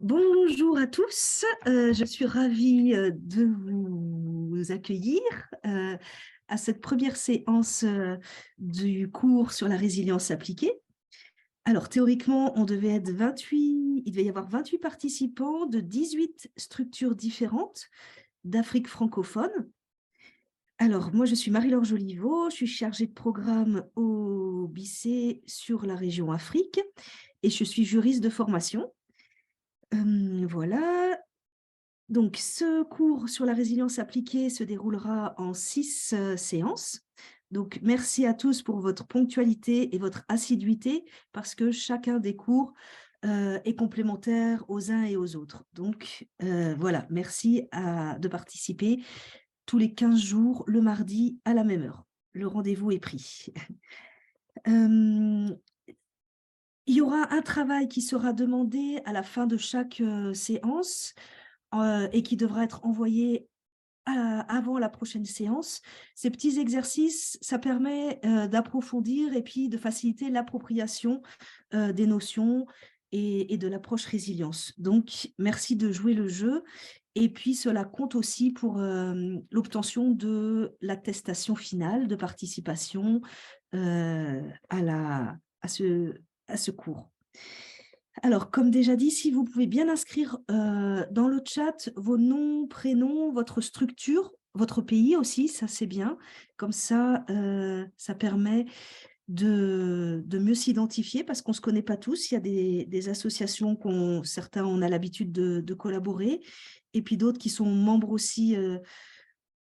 Bonjour à tous, je suis ravie de vous accueillir à cette première séance du cours sur la résilience appliquée. Alors théoriquement, on devait être 28, il devait y avoir 28 participants de 18 structures différentes d'Afrique francophone. Alors moi je suis Marie-Laure Joliveau, je suis chargée de programme au BICE sur la région Afrique et je suis juriste de formation. Voilà. Donc, ce cours sur la résilience appliquée se déroulera en 6 séances. Donc, merci à tous pour votre ponctualité et votre assiduité parce que chacun des cours est complémentaire aux uns et aux autres. Donc, voilà, merci de participer tous les 15 jours, le mardi à la même heure. Le rendez-vous est pris. Il y aura un travail qui sera demandé à la fin de chaque séance et qui devra être envoyé avant la prochaine séance. Ces petits exercices, ça permet d'approfondir et puis de faciliter l'appropriation des notions et de l'approche résilience. Donc, merci de jouer le jeu. Et puis, cela compte aussi pour l'obtention de l'attestation finale de participation à ce cours. Alors, comme déjà dit, si vous pouvez bien inscrire dans le chat vos noms, prénoms, votre structure, votre pays aussi, ça c'est bien. Comme ça, ça permet de mieux s'identifier parce qu'on ne se connaît pas tous. Il y a des associations certains on a l'habitude de collaborer et puis d'autres qui sont membres aussi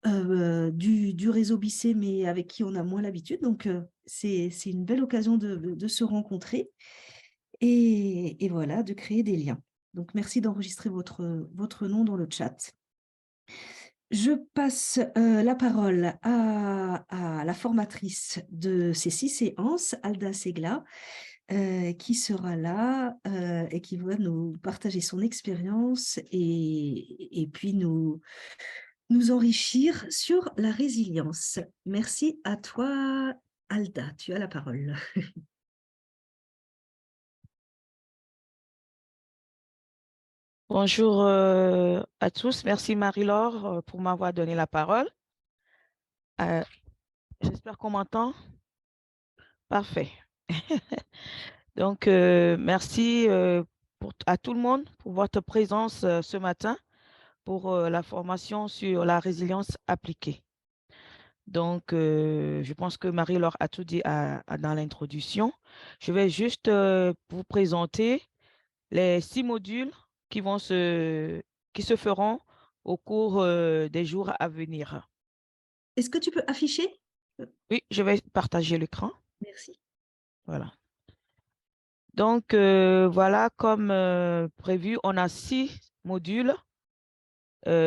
du réseau BICE mais avec qui on a moins l'habitude. Donc, c'est une belle occasion de se rencontrer. Et voilà, de créer des liens. Donc, merci d'enregistrer votre nom dans le chat. Je passe la parole à la formatrice de ces 6 séances, Alda Segla, qui sera là et qui va nous partager son expérience et puis nous enrichir sur la résilience. Merci à toi, Alda. Tu as la parole. Bonjour à tous. Merci Marie-Laure pour m'avoir donné la parole. J'espère qu'on m'entend. Parfait. Donc, merci à tout le monde pour votre présence ce matin pour la formation sur la résilience appliquée. Donc, je pense que Marie-Laure a tout dit dans l'introduction. Je vais juste vous présenter les 6 modules qui se feront au cours des jours à venir. Est-ce que tu peux afficher? Oui, je vais partager l'écran. Merci. Voilà. Donc, voilà, comme prévu, on a 6 modules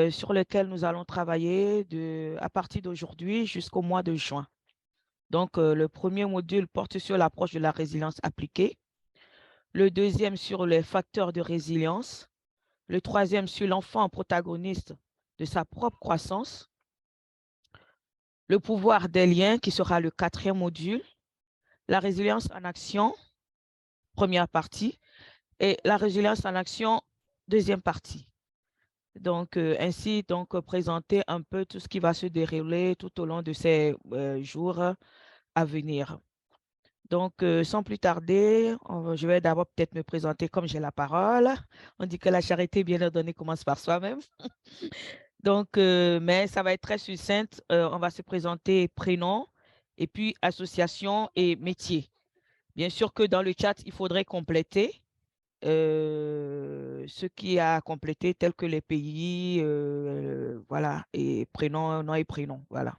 sur lesquels nous allons travailler à partir d'aujourd'hui jusqu'au mois de juin. Donc, le premier module porte sur l'approche de la résilience appliquée. Le deuxième sur les facteurs de résilience. Le troisième sur l'enfant protagoniste de sa propre croissance. Le pouvoir des liens, qui sera le 4e module. La résilience en action, première partie. Et la résilience en action, deuxième partie. Donc, ainsi, présenter un peu tout ce qui va se dérouler tout au long de ces jours à venir. Donc, sans plus tarder, je vais d'abord peut-être me présenter comme j'ai la parole. On dit que la charité bien ordonnée commence par soi-même. Donc, mais ça va être très succinct. On va se présenter prénom et puis association et métier. Bien sûr que dans le chat, il faudrait compléter ce qui a complété, tel que les pays, voilà, et prénom, nom et prénom, voilà.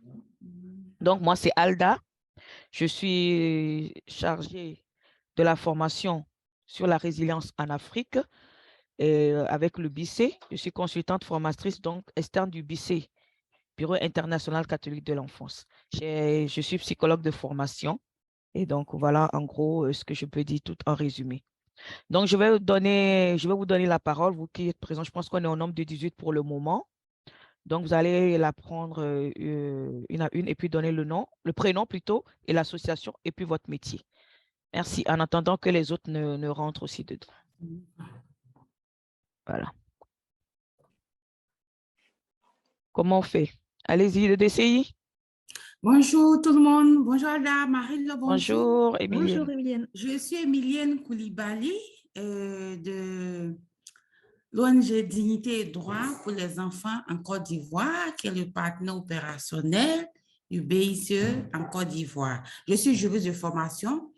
Donc, moi, c'est Alda. Je suis chargée de la formation sur la résilience en Afrique avec le BICE. Je suis consultante formatrice, donc externe du BICE, Bureau international catholique de l'enfance. Je suis psychologue de formation. Et donc, voilà en gros ce que je peux dire tout en résumé. Donc, je vais vous donner la parole, vous qui êtes présents. Je pense qu'on est au nombre de 18 pour le moment. Donc, vous allez la prendre une à une et puis donner le nom, le prénom plutôt, et l'association, et puis votre métier. Merci. En attendant que les autres ne rentrent aussi dedans. Voilà. Comment on fait? Allez-y, le DCI. Bonjour tout le monde. Bonjour Ada, Marie-Le, bonjour. Bonjour, Emilienne. Bonjour, Emilienne. Je suis Emilienne Koulibaly de l'ONG Dignité et Droit pour les enfants en Côte d'Ivoire, qui est le partenaire opérationnel du BICE en Côte d'Ivoire. Je suis juriste de formation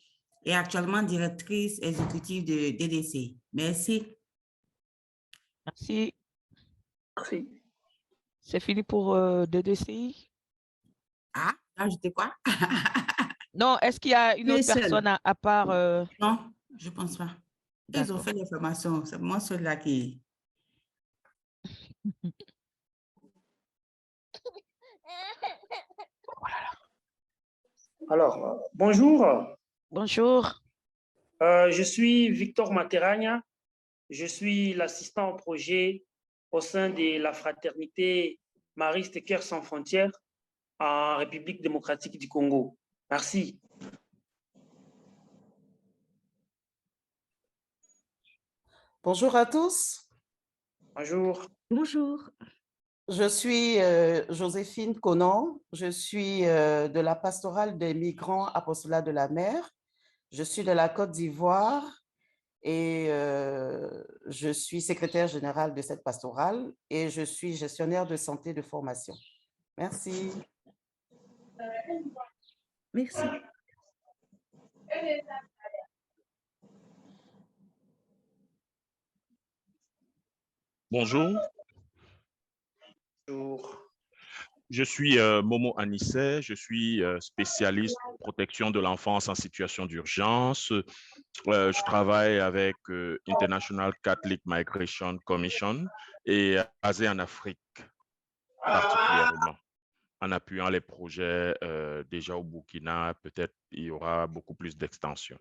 et actuellement directrice exécutive de DDC. Merci. Merci. Merci. C'est fini pour DDCI? Ah, ajouter quoi? Non, est-ce qu'il y a une Tu es autre seule. personne à part... Non, je ne pense pas. Ils ont D'accord. fait les formations. C'est moi seule-là qui... Alors, bonjour. Bonjour. Je suis Victor Materagna. Je suis l'assistant au projet au sein de la fraternité Mariste Cœur sans frontières en République démocratique du Congo. Merci. Bonjour à tous. Bonjour. Bonjour. Je suis Joséphine Conan. Je suis de la pastorale des migrants apostolat de la mer. Je suis de la Côte d'Ivoire et je suis secrétaire générale de cette pastorale et je suis gestionnaire de santé de formation. Merci. Merci. Bonjour, Bonjour. je suis Momo Anissé, je suis spécialiste protection de l'enfance en situation d'urgence. Je travaille avec International Catholic Migration Commission et basé en Afrique particulièrement, en appuyant les projets déjà au Burkina. Peut-être il y aura beaucoup plus d'extension.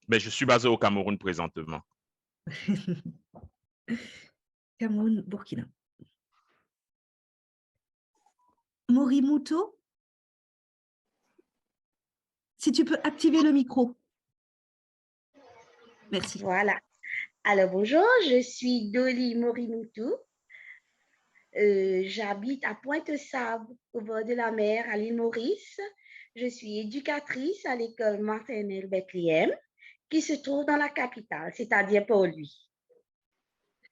Mais je suis basé au Cameroun présentement. Cameroun, Burkina. Morimoto, si tu peux activer le micro. Merci. Voilà. Alors, bonjour, je suis Dolly Morimutu. J'habite à Pointe-Sable, au bord de la mer, à l'île Maurice. Je suis éducatrice à l'école maternelle Bethléem, qui se trouve dans la capitale, c'est-à-dire Port-Louis.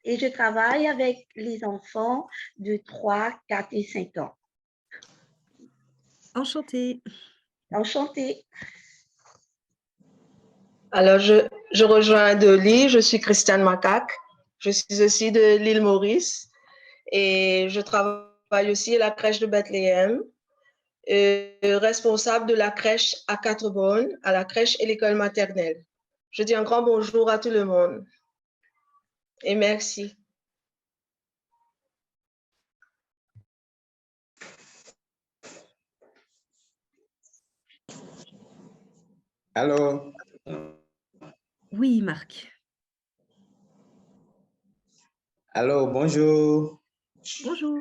Et je travaille avec les enfants de 3, 4 et 5 ans. Enchantée. Enchantée. Alors, je rejoins Dolly, je suis Christiane Macaque, je suis aussi de l'île Maurice et je travaille aussi à la crèche de Bethléem, responsable de la crèche à Quatre-Bornes, à la crèche et l'école maternelle. Je dis un grand bonjour à tout le monde et merci. Allô? Oui, Marc. Allô, bonjour. Bonjour.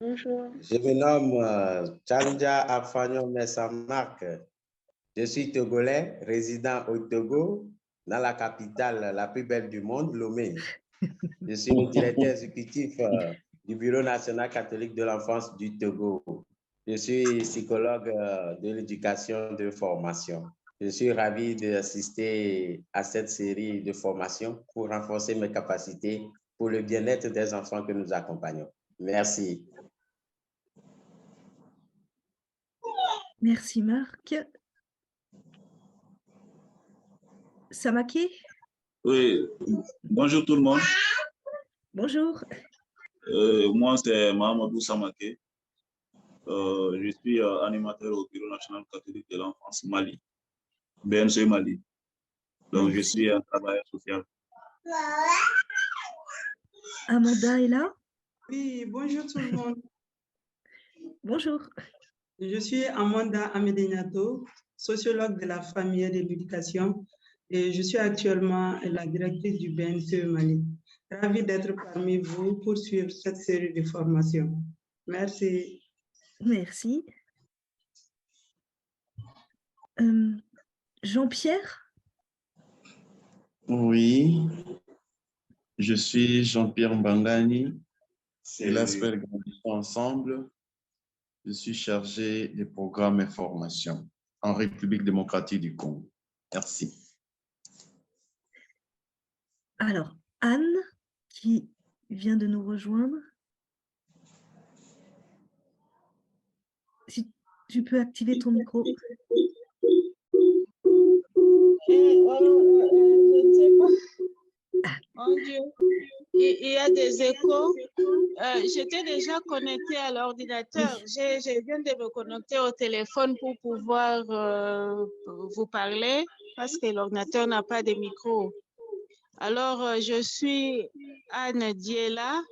Bonjour. Je me nomme Tchanja Afagnon Messa Marc. Je suis togolais, résident au Togo, dans la capitale la plus belle du monde, Lomé. Je suis le directeur exécutif du Bureau national catholique de l'enfance du Togo. Je suis psychologue de l'éducation de formation. Je suis ravi d'assister à cette série de formations pour renforcer mes capacités pour le bien-être des enfants que nous accompagnons. Merci. Merci, Marc. Samake? Oui, bonjour tout le monde. Bonjour. Moi, c'est Mahamadou Samake. Je suis animateur au Bureau national catholique de l'enfance Mali, BNC Mali. Donc, je suis un travailleur social. Amanda est là? Oui, bonjour tout le monde. Bonjour. Je suis Amanda Amedegnato, sociologue de la famille et de l'éducation, et je suis actuellement la directrice du BNCE Mali. Ravie d'être parmi vous pour suivre cette série de formations. Merci. Merci. Jean-Pierre? Oui, je suis Jean-Pierre Mbangani, de l'ASPEL Grandissons Ensemble. Je suis chargé des programmes et formations en République démocratique du Congo. Merci. Alors, Anne, qui vient de nous rejoindre. Si tu peux activer ton micro. Je ne sais pas. Mon Dieu, il y a des échos. J'étais déjà connectée à l'ordinateur. Je viens de me connecter au téléphone pour pouvoir vous parler parce que l'ordinateur n'a pas de micro. Alors, je suis Anne Diela,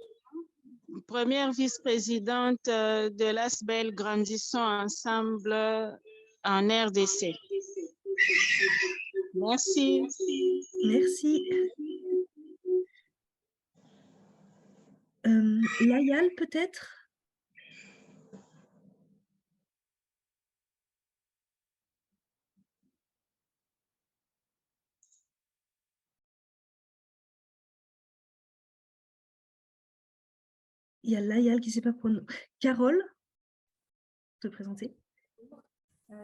première vice-présidente de l'ASBEL Grandissons Ensemble en RDC. Merci. Merci. Layal, peut-être? Il y a Layal qui ne sait pas prononcer. Carole, te présenter.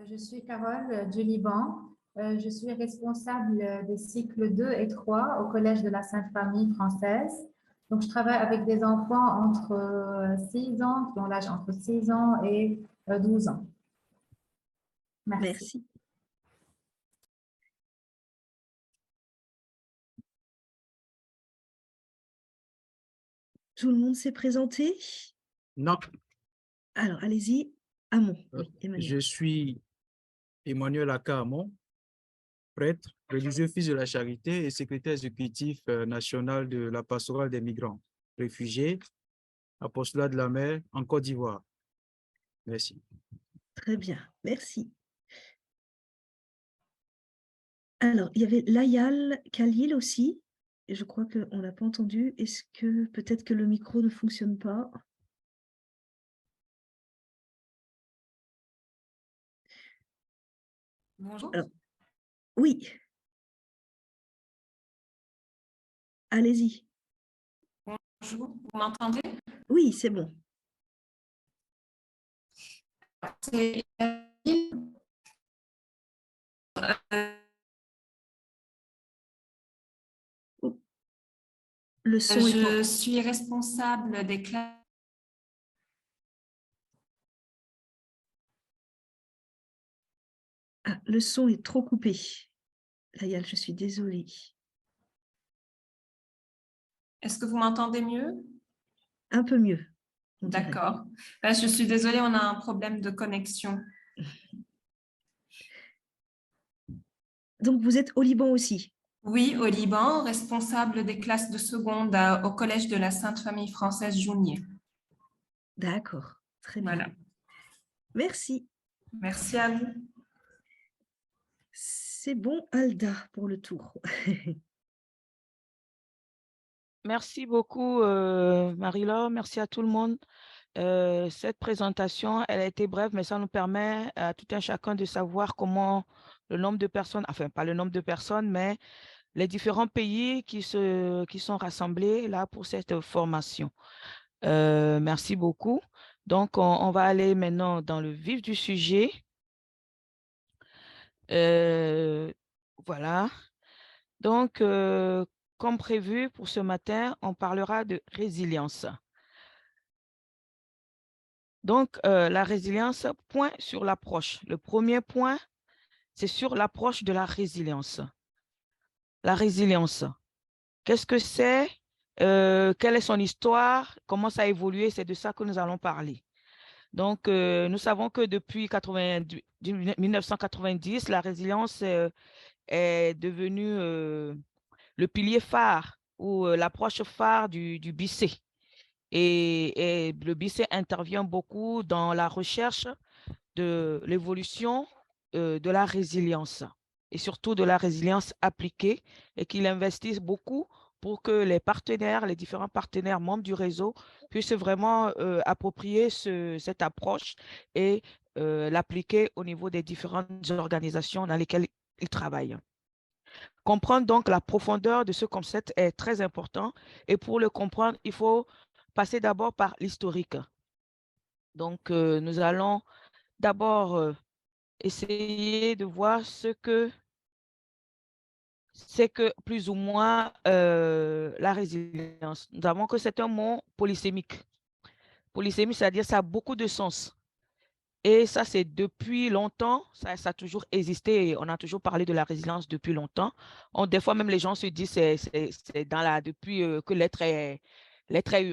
Je suis Carole du Liban. Je suis responsable des cycles 2 et 3 au Collège de la Sainte Famille française. Donc, je travaille avec des enfants entre 6 ans, qui ont l'âge entre 6 ans et 12 ans. Merci. Tout le monde s'est présenté? Non. Alors, allez-y. Amon. Oui, Je suis Emmanuel Aka Amon, prêtre, religieux fils de la charité et secrétaire exécutif national de la pastorale des migrants, réfugiés, apostolat de la mer en Côte d'Ivoire. Merci. Très bien, merci. Alors, il y avait Layal Khalil aussi, et je crois qu'on ne l'a pas entendu. Est-ce que peut-être que le micro ne fonctionne pas? Bonjour. Alors, oui. Allez-y. Bonjour, vous m'entendez? Oui, c'est bon. Le son Je suis responsable des classes. Ah, le son est trop coupé. Layal, je suis désolée. Est-ce que vous m'entendez mieux? Un peu mieux. D'accord. Je suis désolée, on a un problème de connexion. Donc, vous êtes au Liban aussi? Oui, au Liban, responsable des classes de seconde au Collège de la Sainte Famille française Jounier. D'accord, très bien. Voilà. Merci. Merci à vous. C'est bon, Alda, pour le tour. Merci beaucoup, Marie-Laure. Merci à tout le monde. Cette présentation, elle a été brève, mais ça nous permet à tout un chacun de savoir comment le nombre de personnes, enfin pas le nombre de personnes, mais les différents pays qui sont rassemblés là pour cette formation. Merci beaucoup. Donc, on va aller maintenant dans le vif du sujet. Voilà. Donc, comme prévu pour ce matin, on parlera de résilience. Donc, la résilience, point sur l'approche. Le premier point, c'est sur l'approche de la résilience. La résilience, qu'est-ce que c'est? Quelle est son histoire? Comment ça a évolué? C'est de ça que nous allons parler. Donc, nous savons que depuis 1990, la résilience est devenue le pilier phare ou l'approche phare du BICE. Et le BICE intervient beaucoup dans la recherche de l'évolution de la résilience et surtout de la résilience appliquée, et qu'il investisse beaucoup pour que les partenaires, les différents partenaires membres du réseau puissent vraiment approprier cette approche et l'appliquer au niveau des différentes organisations dans lesquelles ils travaillent. Comprendre donc la profondeur de ce concept est très important. Et pour le comprendre, il faut passer d'abord par l'historique. Donc, nous allons d'abord essayer de voir ce que c'est que plus ou moins la résilience. Nous savons que c'est un mot polysémique. Polysémique, c'est-à-dire ça a beaucoup de sens. Et ça, c'est depuis longtemps, ça a toujours existé. On a toujours parlé de la résilience depuis longtemps. Des fois, même les gens se disent c'est depuis que l'être est,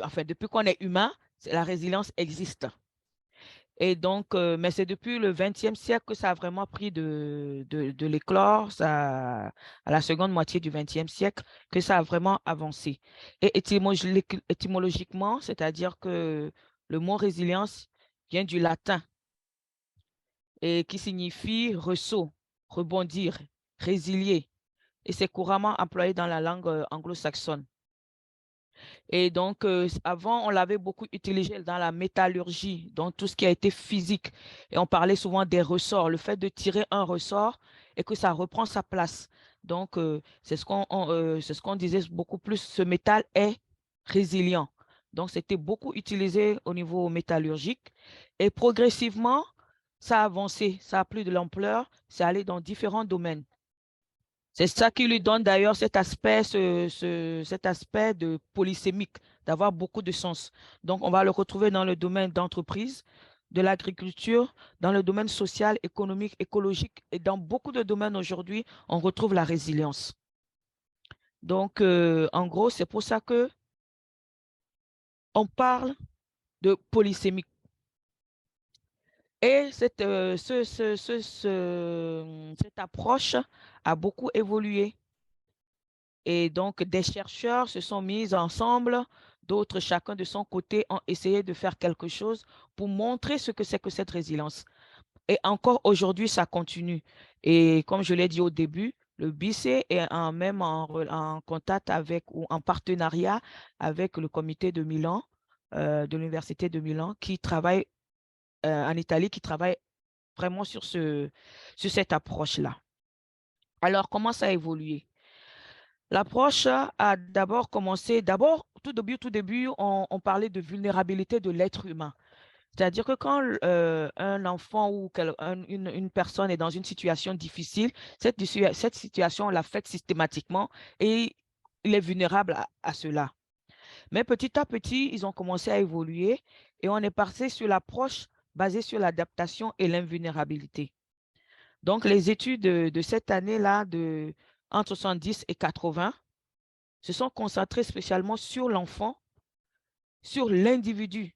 enfin, depuis qu'on est humain, la résilience existe. Et donc, mais c'est depuis le XXe siècle que ça a vraiment pris de l'éclore, à la seconde moitié du XXe siècle, que ça a vraiment avancé. Et étymologiquement, c'est-à-dire que le mot résilience vient du latin et qui signifie ressaut, rebondir, résilier. Et c'est couramment employé dans la langue anglo-saxonne. Et donc, avant, on l'avait beaucoup utilisé dans la métallurgie, dans tout ce qui a été physique. Et on parlait souvent des ressorts, le fait de tirer un ressort et que ça reprend sa place. Donc, c'est ce qu'on disait beaucoup plus, ce métal est résilient. Donc, c'était beaucoup utilisé au niveau métallurgique. Et progressivement, ça a avancé, ça a pris de l'ampleur, c'est allé dans différents domaines. C'est ça qui lui donne d'ailleurs cet aspect de polysémique, d'avoir beaucoup de sens. Donc, on va le retrouver dans le domaine d'entreprise, de l'agriculture, dans le domaine social, économique, écologique, et dans beaucoup de domaines aujourd'hui, on retrouve la résilience. Donc, en gros, c'est pour ça que on parle de polysémique. Et cette approche a beaucoup évolué. Et donc, des chercheurs se sont mis ensemble, d'autres, chacun de son côté, ont essayé de faire quelque chose pour montrer ce que c'est que cette résilience. Et encore aujourd'hui, ça continue. Et comme je l'ai dit au début, le BICE est même en contact avec ou en partenariat avec le comité de Milan, de l'Université de Milan, qui travaille en Italie, qui travaille vraiment sur cette approche-là. Alors, comment ça a évolué? L'approche a d'abord commencé, tout début, on parlait de vulnérabilité de l'être humain. C'est-à-dire que quand un enfant ou une personne est dans une situation difficile, cette situation l'affecte systématiquement et il est vulnérable à cela. Mais petit à petit, ils ont commencé à évoluer et on est passé sur l'approche basée sur l'adaptation et l'invulnérabilité. Donc, les études de cette année-là, entre 70 et 80, se sont concentrées spécialement sur l'enfant, sur l'individu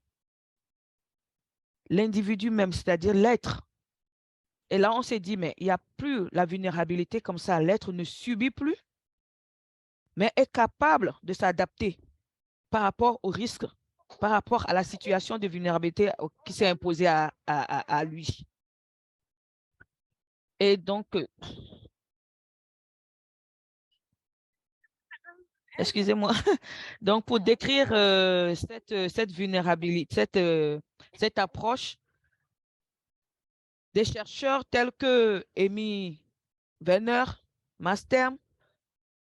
même, c'est-à-dire l'être. Et là, on s'est dit, mais il n'y a plus la vulnérabilité comme ça. L'être ne subit plus, mais est capable de s'adapter par rapport au risque, par rapport à la situation de vulnérabilité qui s'est imposée à lui. Et donc, excusez-moi, donc pour décrire cette vulnérabilité, cette approche, des chercheurs tels que Amy Werner, Master,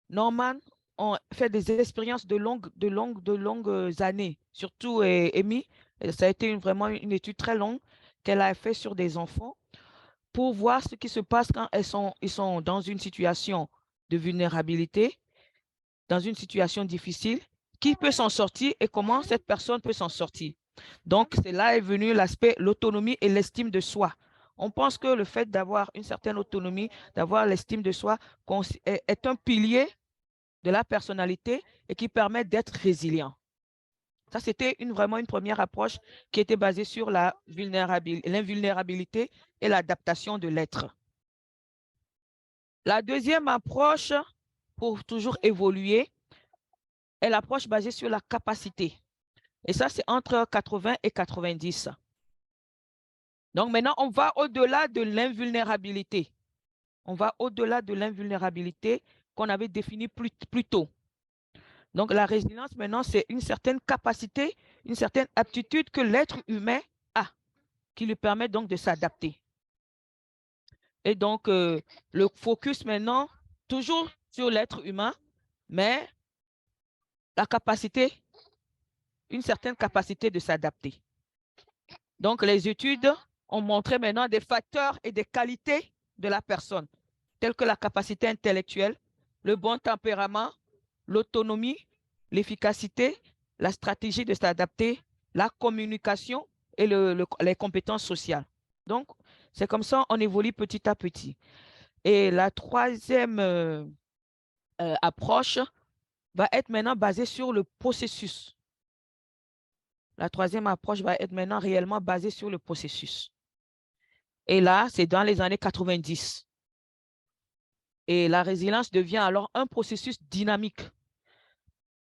Norman ont fait des expériences de longues années, surtout Amy. Ça a été vraiment une étude très longue qu'elle a fait sur des enfants pour voir ce qui se passe quand ils sont dans une situation de vulnérabilité, dans une situation difficile, qui peut s'en sortir et comment cette personne peut s'en sortir. Donc, c'est là est venu l'aspect, l'autonomie et l'estime de soi. On pense que le fait d'avoir une certaine autonomie, d'avoir l'estime de soi est un pilier de la personnalité et qui permet d'être résilient. Ça, c'était vraiment une première approche qui était basée sur l'invulnérabilité et l'adaptation de l'être. La deuxième approche, pour toujours évoluer, est l'approche basée sur la capacité. Et ça, c'est entre 80 et 90. Donc maintenant, on va au-delà de l'invulnérabilité. On va au-delà de l'invulnérabilité qu'on avait définie plus tôt. Donc la résilience, maintenant, c'est une certaine capacité, une certaine aptitude que l'être humain a, qui lui permet donc de s'adapter. Et donc, le focus maintenant, toujours sur l'être humain, mais la capacité, une certaine capacité de s'adapter. Donc, les études ont montré maintenant des facteurs et des qualités de la personne, telles que la capacité intellectuelle, le bon tempérament, l'autonomie, l'efficacité, la stratégie de s'adapter, la communication et les compétences sociales. Donc, c'est comme ça on évolue petit à petit. Et la troisième approche va être maintenant basée sur le processus. La troisième approche va être maintenant réellement basée sur le processus. Et là, c'est dans les années 90. Et la résilience devient alors un processus dynamique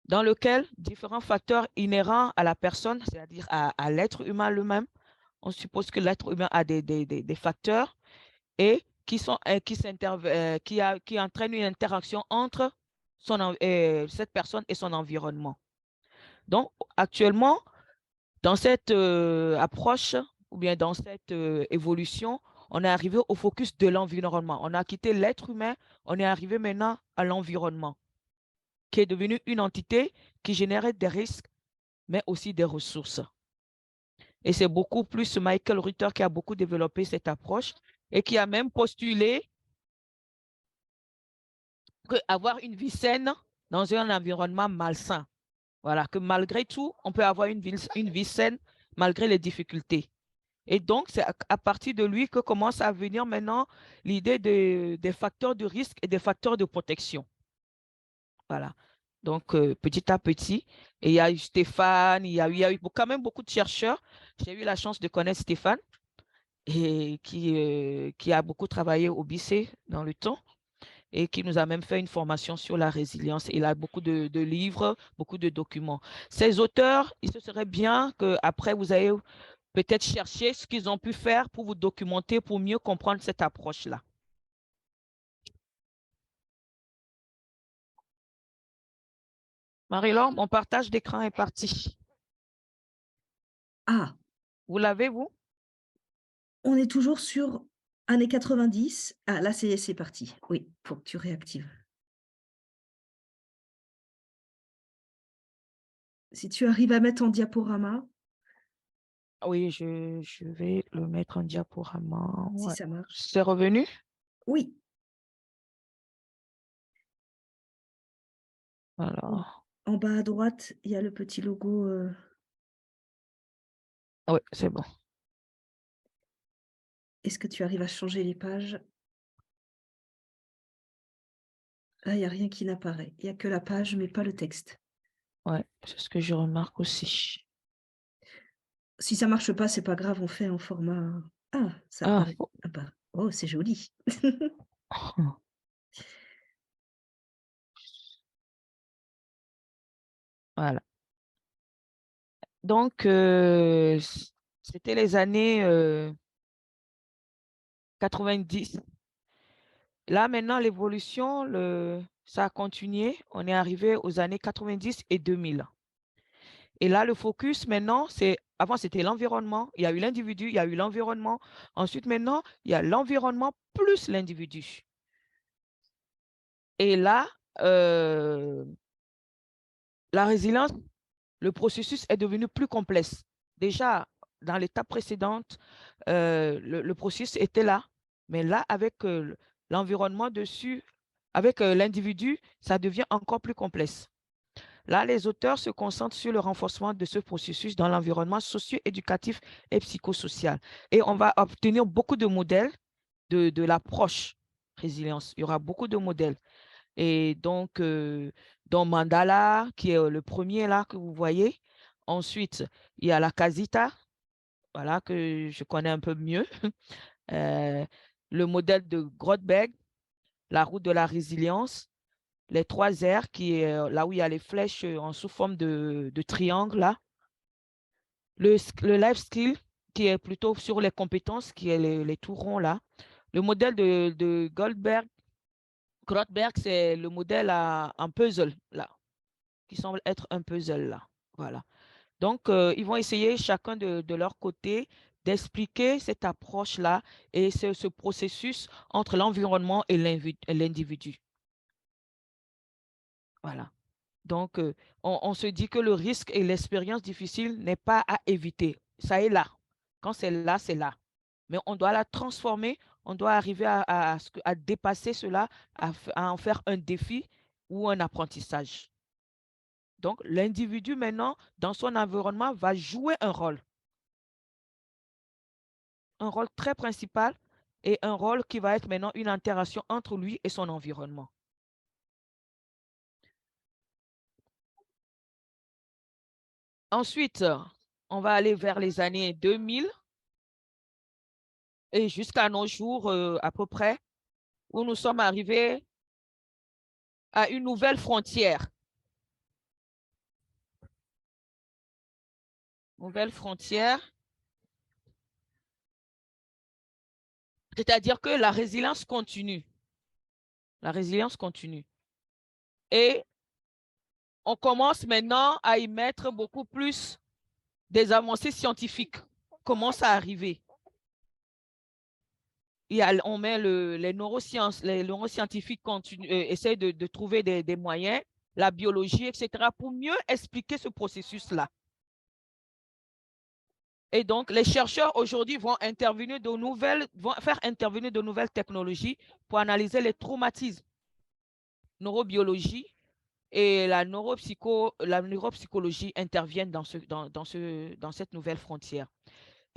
dans lequel différents facteurs inhérents à la personne, c'est-à-dire à l'être humain lui-même, on suppose que l'être humain a des facteurs et qui entraînent une interaction entre cette personne et son environnement. Donc, actuellement, dans cette approche ou bien dans cette évolution, on est arrivé au focus de l'environnement. On a quitté l'être humain, on est arrivé maintenant à l'environnement, qui est devenu une entité qui générait des risques, mais aussi des ressources. Et c'est beaucoup plus Michael Ruther qui a beaucoup développé cette approche et qui a même postulé qu'avoir une vie saine dans un environnement malsain. Voilà, que malgré tout, on peut avoir une vie saine malgré les difficultés. Et donc, c'est à partir de lui que commence à venir maintenant l'idée des facteurs de risque et des facteurs de protection. Voilà. Donc, petit à petit, et il y a eu Stéphane, il y a eu quand même beaucoup de chercheurs. J'ai eu la chance de connaître Stéphane, et qui a beaucoup travaillé au BICE dans le temps, et qui nous a même fait une formation sur la résilience. Il a beaucoup de livres, beaucoup de documents. Ces auteurs, il se serait bien qu'après, vous ayez peut-être cherché ce qu'ils ont pu faire pour vous documenter, pour mieux comprendre cette approche-là. Marie-Laure, mon partage d'écran est parti. Ah. Vous l'avez, vous? On est toujours sur années 90. Ah, là, c'est parti. Oui, il faut que tu réactives. Si tu arrives à mettre en diaporama. Oui, je vais le mettre en diaporama. Si Ouais. ça marche. C'est revenu? Oui. Alors. En bas à droite, il y a le petit logo. Oui, c'est bon. Est-ce que tu arrives à changer les pages? Là, il n'y a rien qui n'apparaît. Il n'y a que la page, mais pas le texte. Oui, c'est ce que je remarque aussi. Si ça ne marche pas, c'est pas grave, on fait en format. Ah, ça apparaît. Ah bah. Oh, c'est joli. Voilà. Donc, c'était les années 90. Là, maintenant, l'évolution, ça a continué. On est arrivé aux années 90 et 2000. Et là, le focus, maintenant, avant, c'était l'environnement. Il y a eu l'individu, il y a eu l'environnement. Ensuite, maintenant, il y a l'environnement plus l'individu. Et là, la résilience, le processus est devenu plus complexe. Déjà, dans l'étape précédente, le processus était là. Mais là, avec l'environnement dessus, avec l'individu, ça devient encore plus complexe. Là, les auteurs se concentrent sur le renforcement de ce processus dans l'environnement socio-éducatif et psychosocial. Et on va obtenir beaucoup de modèles de l'approche résilience. Il y aura beaucoup de modèles. Et donc, dans Mandala, qui est le premier là que vous voyez. Ensuite, il y a la Casita, voilà, que je connais un peu mieux. Le modèle de Grothberg, la route de la résilience. Les 3 R, qui est là où il y a les flèches en sous forme de triangle, là. Le life skill, qui est plutôt sur les compétences, qui est les tout ronds, là. Le modèle de Grothberg, c'est le modèle en puzzle, là, qui semble être un puzzle, là. Voilà. Donc, ils vont essayer chacun de leur côté d'expliquer cette approche-là et ce processus entre l'environnement et l'individu. Voilà. Donc, on se dit que le risque et l'expérience difficile n'est pas à éviter. Ça est là. Quand c'est là, c'est là. Mais on doit la transformer, on doit arriver à dépasser cela, à en faire un défi ou un apprentissage. Donc, l'individu maintenant, dans son environnement, va jouer un rôle très principal et un rôle qui va être maintenant une interaction entre lui et son environnement. Ensuite, on va aller vers les années 2000 et jusqu'à nos jours à peu près, où nous sommes arrivés à une nouvelle frontière. Nouvelle frontière. C'est-à-dire que la résilience continue. La résilience continue. Et on commence maintenant à y mettre beaucoup plus des avancées scientifiques. Commence à arriver. On met les neurosciences, les neuroscientifiques essayent de trouver des moyens, la biologie, etc., pour mieux expliquer ce processus-là. Et donc, les chercheurs aujourd'hui vont faire intervenir de nouvelles technologies pour analyser les traumatismes, neurobiologie et la neuropsychologie interviennent dans cette nouvelle frontière.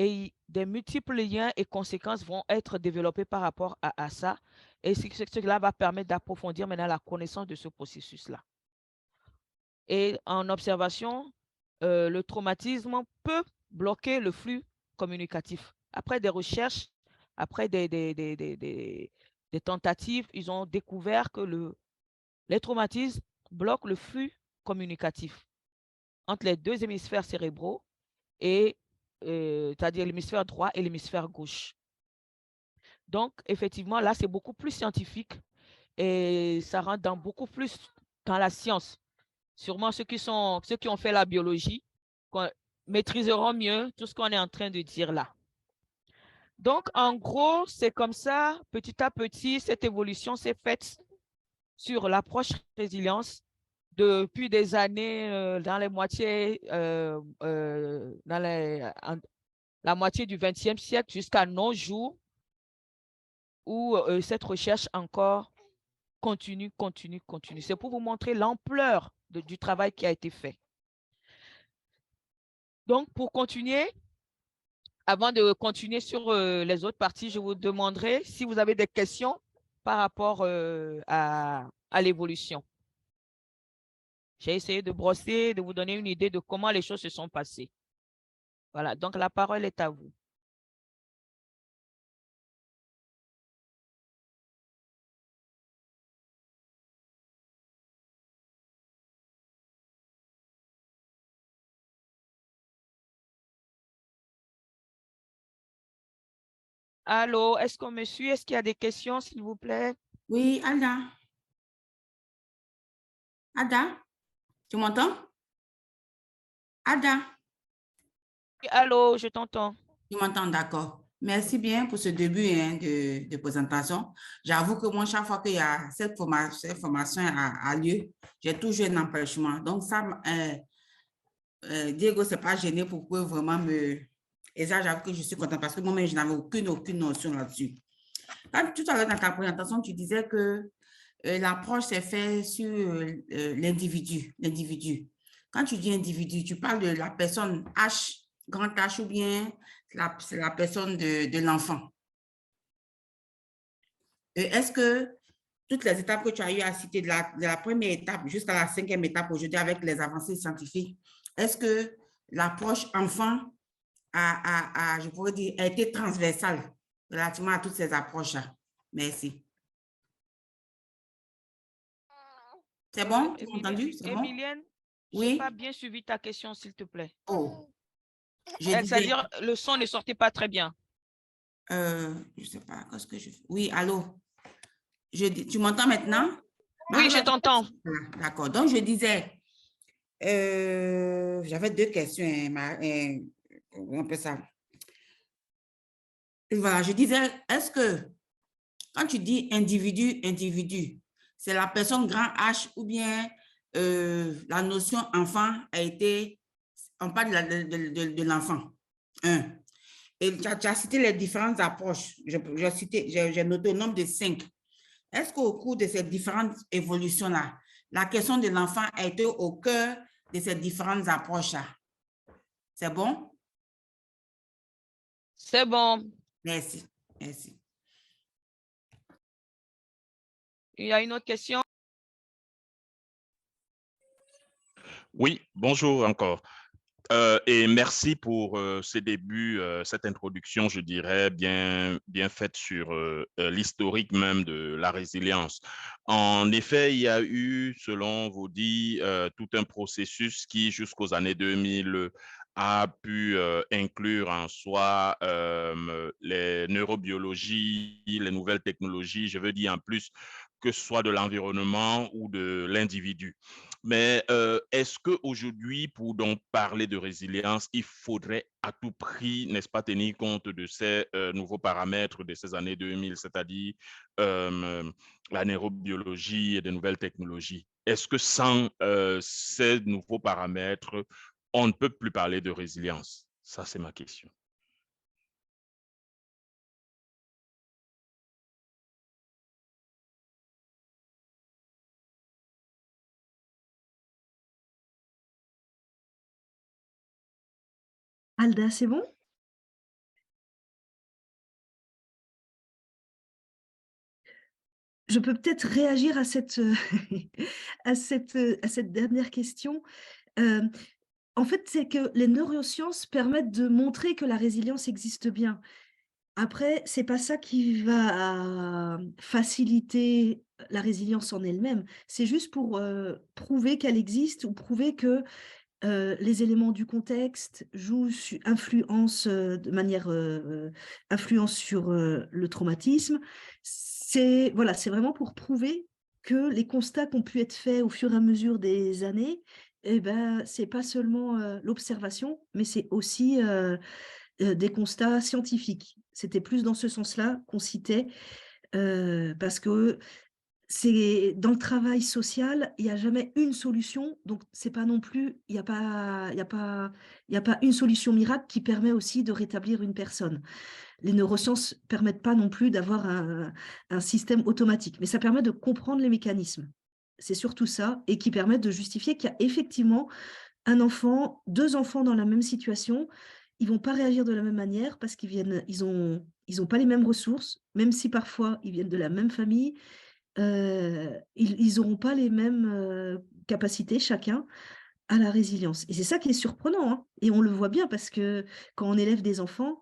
Et des multiples liens et conséquences vont être développés par rapport à ça. Et cela va permettre d'approfondir maintenant la connaissance de ce processus-là. Et en observation, le traumatisme peut bloquer le flux communicatif. Après des recherches, après des tentatives, ils ont découvert que les traumatismes bloquent le flux communicatif entre les deux hémisphères cérébraux, c'est-à-dire l'hémisphère droit et l'hémisphère gauche. Donc, effectivement, là, c'est beaucoup plus scientifique et ça rentre beaucoup plus dans la science. Sûrement ceux qui ont fait la biologie maîtriseront mieux tout ce qu'on est en train de dire là. Donc, en gros, c'est comme ça, petit à petit, cette évolution s'est faite sur l'approche résilience depuis des années dans la moitié du XXe siècle jusqu'à nos jours, où cette recherche encore continue. C'est pour vous montrer l'ampleur du travail qui a été fait. Donc, pour continuer, avant de continuer sur les autres parties, je vous demanderai si vous avez des questions par rapport à l'évolution. J'ai essayé de brosser, de vous donner une idée de comment les choses se sont passées. Voilà, donc la parole est à vous. Allô, est-ce qu'on me suit? Est-ce qu'il y a des questions, s'il vous plaît? Oui, Ada. Ada, tu m'entends? Ada. Oui, allô, je t'entends. Tu m'entends, d'accord. Merci bien pour ce début de présentation. J'avoue que moi, chaque fois qu'il y a cette formation a lieu, j'ai toujours un empêchement. Donc, ça, Diego, ce n'est pas gêné pour vraiment me... Et ça, j'avoue que je suis contente parce que moi-même, je n'avais aucune notion là-dessus. Tout à l'heure, dans ta présentation, tu disais que l'approche s'est faite sur l'individu. Quand tu dis individu, tu parles de la personne H, grand H, ou bien c'est la personne de l'enfant. Est-ce que toutes les étapes que tu as eu à citer, de la première étape jusqu'à la 5e étape aujourd'hui avec les avancées scientifiques, est-ce que l'approche enfant je pourrais dire, a été transversale relativement à toutes ces approches-là? Merci. C'est bon? Tu m'as entendu? C'est bon? Emilienne, oui? Je n'ai pas bien suivi ta question, s'il te plaît. Oh. C'est-à-dire, le son ne sortait pas très bien. Je ne sais pas, qu'est-ce que je fais? Oui, allô? Tu m'entends maintenant? Oui, je t'entends. D'accord. Donc, je disais, j'avais deux questions. On peut ça. Voilà, je disais, est-ce que quand tu dis individu, c'est la personne grand H ou bien la notion enfant a été, on parle de l'enfant. Et tu as cité les différentes approches. J'ai noté au nombre de 5. Est-ce qu'au cours de ces différentes évolutions-là, la question de l'enfant a été au cœur de ces différentes approches-là? C'est bon? C'est bon. Merci. Merci. Il y a une autre question? Oui, bonjour encore. Et merci pour ces débuts, cette introduction, je dirais, bien faite sur l'historique même de la résilience. En effet, il y a eu, selon vos dits, tout un processus qui, jusqu'aux années 2000, a pu inclure en soi les neurobiologies, les nouvelles technologies, je veux dire en plus que ce soit de l'environnement ou de l'individu. Mais est-ce qu'aujourd'hui, pour donc parler de résilience, il faudrait à tout prix, n'est-ce pas, tenir compte de ces nouveaux paramètres de ces années 2000, c'est-à-dire la neurobiologie et de nouvelles technologies? Est-ce que sans ces nouveaux paramètres, on ne peut plus parler de résilience? Ça, c'est ma question. Alda, c'est bon? Je peux peut-être réagir à cette, à cette dernière question. En fait, c'est que les neurosciences permettent de montrer que la résilience existe bien. Après, c'est pas ça qui va faciliter la résilience en elle-même. C'est juste pour prouver qu'elle existe ou prouver que les éléments du contexte influencent de manière influence sur le traumatisme. C'est voilà, c'est vraiment pour prouver que les constats qui ont pu être faits au fur et à mesure des années, eh ben, c'est pas seulement l'observation, mais c'est aussi des constats scientifiques. C'était plus dans ce sens-là qu'on citait, parce que c'est dans le travail social, il n'y a jamais une solution, donc c'est pas non plus, il n'y a pas une solution miracle qui permet aussi de rétablir une personne. Les neurosciences permettent pas non plus d'avoir un système automatique, mais ça permet de comprendre les mécanismes. C'est surtout ça, et qui permet de justifier qu'il y a effectivement un enfant, 2 enfants dans la même situation, ils vont pas réagir de la même manière parce ils ont pas les mêmes ressources, même si parfois ils viennent de la même famille. Ils n'auront pas les mêmes capacités chacun à la résilience. Et c'est ça qui est surprenant, hein. Et on le voit bien parce que quand on élève des enfants,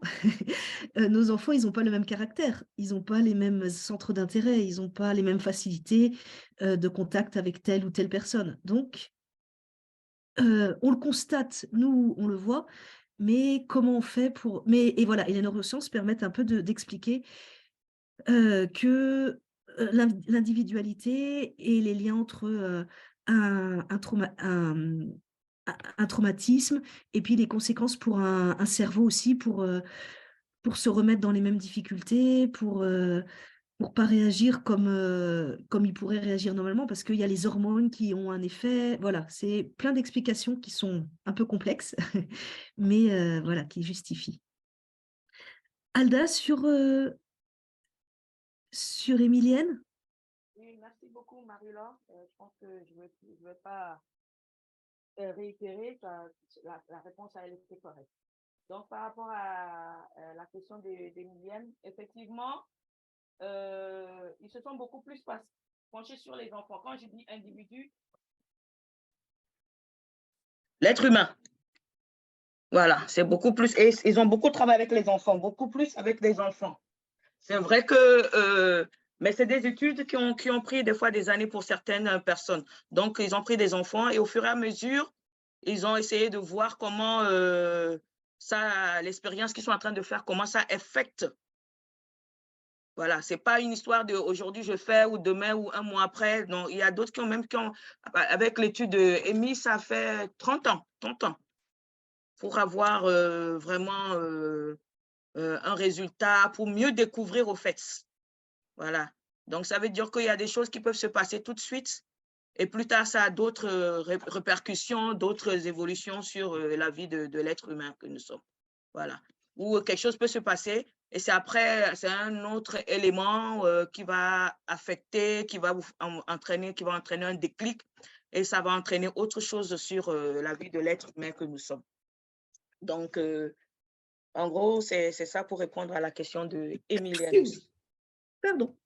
nos enfants, ils n'ont pas le même caractère, ils n'ont pas les mêmes centres d'intérêt, ils n'ont pas les mêmes facilités de contact avec telle ou telle personne. Donc, on le constate, nous, on le voit, mais comment on fait pour... et voilà, et les neurosciences permettent un peu d'expliquer que l'individualité et les liens entre un traumatisme et puis les conséquences pour un cerveau aussi, pour se remettre dans les mêmes difficultés, pour pas réagir comme il pourrait réagir normalement, parce qu'il y a les hormones qui ont un effet. Voilà, c'est plein d'explications qui sont un peu complexes, mais voilà, qui justifient. Alda, sur Emilienne? Oui, merci beaucoup, Marie-Laure. Je pense que je ne vais pas réitérer, la réponse à elle était correcte. Donc, par rapport à la question d'Emilienne, effectivement, ils se sont beaucoup plus penchés sur les enfants. Quand je dis individu, l'être humain. Voilà, c'est beaucoup plus. Et ils ont beaucoup travaillé avec les enfants, beaucoup plus avec les enfants. C'est vrai que, mais c'est des études qui ont pris des fois des années pour certaines personnes. Donc, ils ont pris des enfants et au fur et à mesure, ils ont essayé de voir comment l'expérience qu'ils sont en train de faire, comment ça affecte. Voilà, ce n'est pas une histoire de aujourd'hui je fais ou demain ou un mois après. Non, il y a d'autres qui ont, avec l'étude d'Emmy, ça fait 30 ans pour avoir vraiment un résultat, pour mieux découvrir au fait. Voilà. Donc, ça veut dire qu'il y a des choses qui peuvent se passer tout de suite Et plus tard, ça a d'autres répercussions, d'autres évolutions sur la vie de l'être humain que nous sommes. Voilà. Où quelque chose peut se passer et c'est après, c'est un autre élément qui va affecter, qui va entraîner un déclic et ça va entraîner autre chose sur la vie de l'être humain que nous sommes. Donc, en gros, c'est ça pour répondre à la question de Emilienne aussi. Pardon.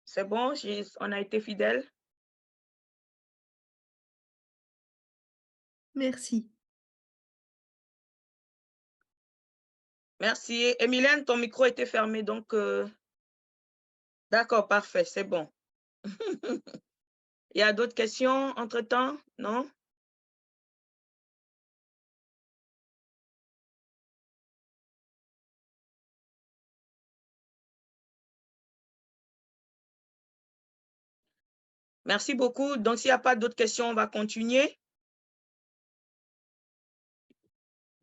C'est bon, on a été fidèles? Merci. Merci. Emilienne, ton micro était fermé, donc d'accord, parfait, c'est bon. Il y a d'autres questions entre-temps? Non? Merci beaucoup. Donc, s'il n'y a pas d'autres questions, on va continuer.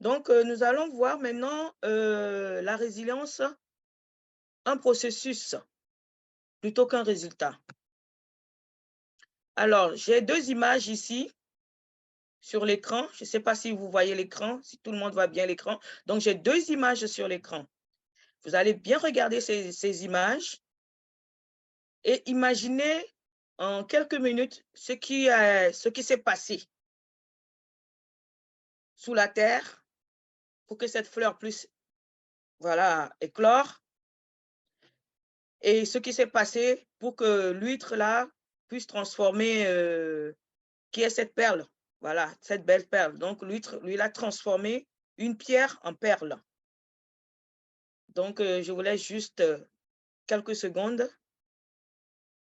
Donc, nous allons voir maintenant la résilience, un processus plutôt qu'un résultat. Alors, j'ai deux images ici sur l'écran. Je ne sais pas si vous voyez l'écran, si tout le monde voit bien l'écran. Donc, j'ai deux images sur l'écran. Vous allez bien regarder ces images et imaginer en quelques minutes ce qui s'est passé sous la terre pour que cette fleur puisse, voilà, éclore. Et ce qui s'est passé pour que l'huître là puisse transformer, qui est cette perle, voilà, cette belle perle. Donc l'huître, lui, il a transformé une pierre en perle. Donc je vous laisse juste quelques secondes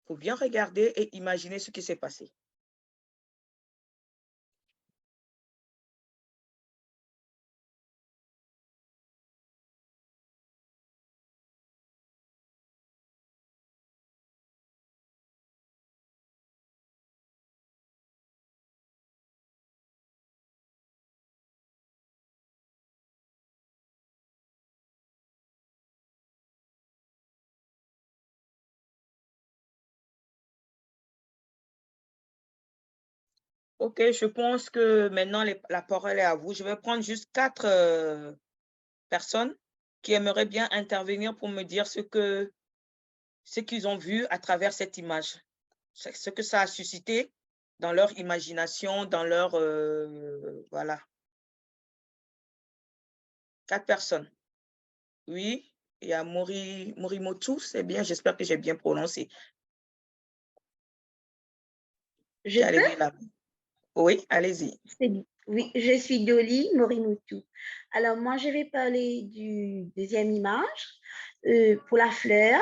pour bien regarder et imaginer ce qui s'est passé. Ok, je pense que maintenant la parole est à vous. Je vais prendre juste 4 personnes qui aimeraient bien intervenir pour me dire ce qu'ils ont vu à travers cette image, ce que ça a suscité dans leur imagination, dans leur... voilà. 4 personnes. Oui, il y a Morimoto, c'est bien, j'espère que j'ai bien prononcé. Je peux? Là. Oui, allez-y. Oui, je suis Dolly Morimoto. Alors, moi, je vais parler du deuxième image. Pour la fleur,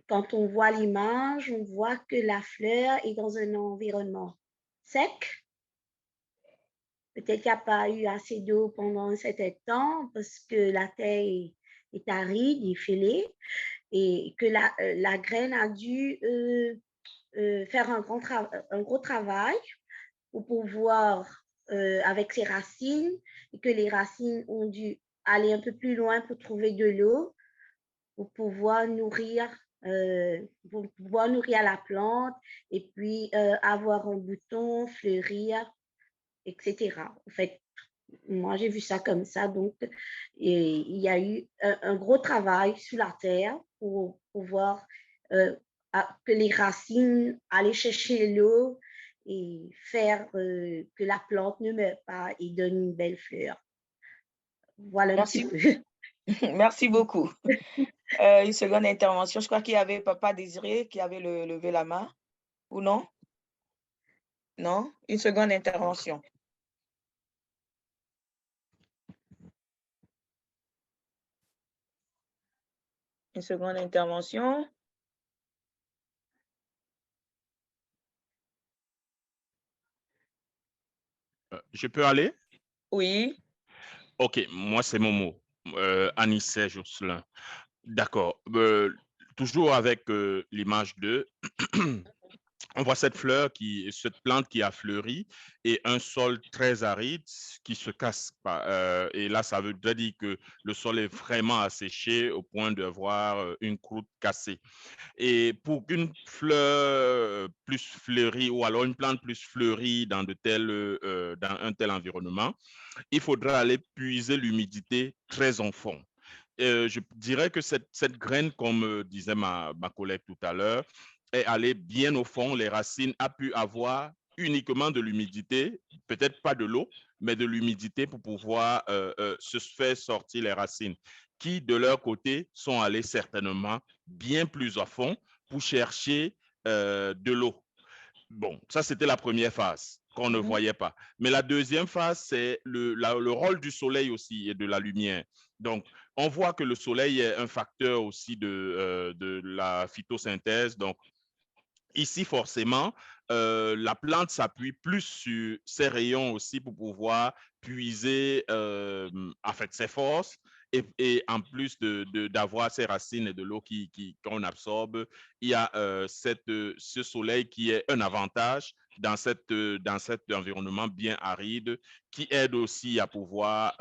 quand on voit l'image, on voit que la fleur est dans un environnement sec. Peut-être qu'il n'y a pas eu assez d'eau pendant un certain temps parce que la terre est aride, est fêlée et que la graine a dû faire un gros travail pour pouvoir, avec ses racines, et que les racines ont dû aller un peu plus loin pour trouver de l'eau, pour pouvoir nourrir la plante et puis avoir un bouton, fleurir, etc. En fait, moi, j'ai vu ça comme ça. Donc, il y a eu un gros travail sur la terre pour pouvoir que les racines allaient chercher l'eau et faire que la plante ne meure pas et donne une belle fleur. Voilà un petit peu. Merci beaucoup. Une seconde intervention. Je crois qu'il y avait Papa Désiré qui avait levé la main. Ou non? Non? Une seconde intervention. Une seconde intervention. Je peux aller? Oui. Ok, moi c'est Momo, Anissé Jocelyn. D'accord. Toujours avec l'image 2. on voit cette cette plante qui a fleuri et un sol très aride qui se casse. Et là, ça veut dire que le sol est vraiment asséché au point d'avoir une croûte cassée. Et pour qu'une fleur plus fleurie ou alors une plante plus fleurie dans un tel environnement, il faudra aller puiser l'humidité très en fond. Je dirais que cette graine, comme disait ma collègue tout à l'heure, est allée bien au fond. Les racines a pu avoir uniquement de l'humidité, peut-être pas de l'eau, mais de l'humidité pour pouvoir se faire sortir les racines, qui de leur côté sont allées certainement bien plus à fond pour chercher de l'eau. Bon, ça c'était la première phase qu'on ne voyait pas. Mais la deuxième phase, c'est le rôle du soleil aussi et de la lumière. Donc, on voit que le soleil est un facteur aussi de la phytosynthèse. Donc, ici, forcément, la plante s'appuie plus sur ses rayons aussi pour pouvoir puiser en fait, ses forces et en plus d'avoir ses racines et de l'eau qu'on absorbe, il y a ce soleil qui est un avantage dans cet environnement bien aride qui aide aussi à pouvoir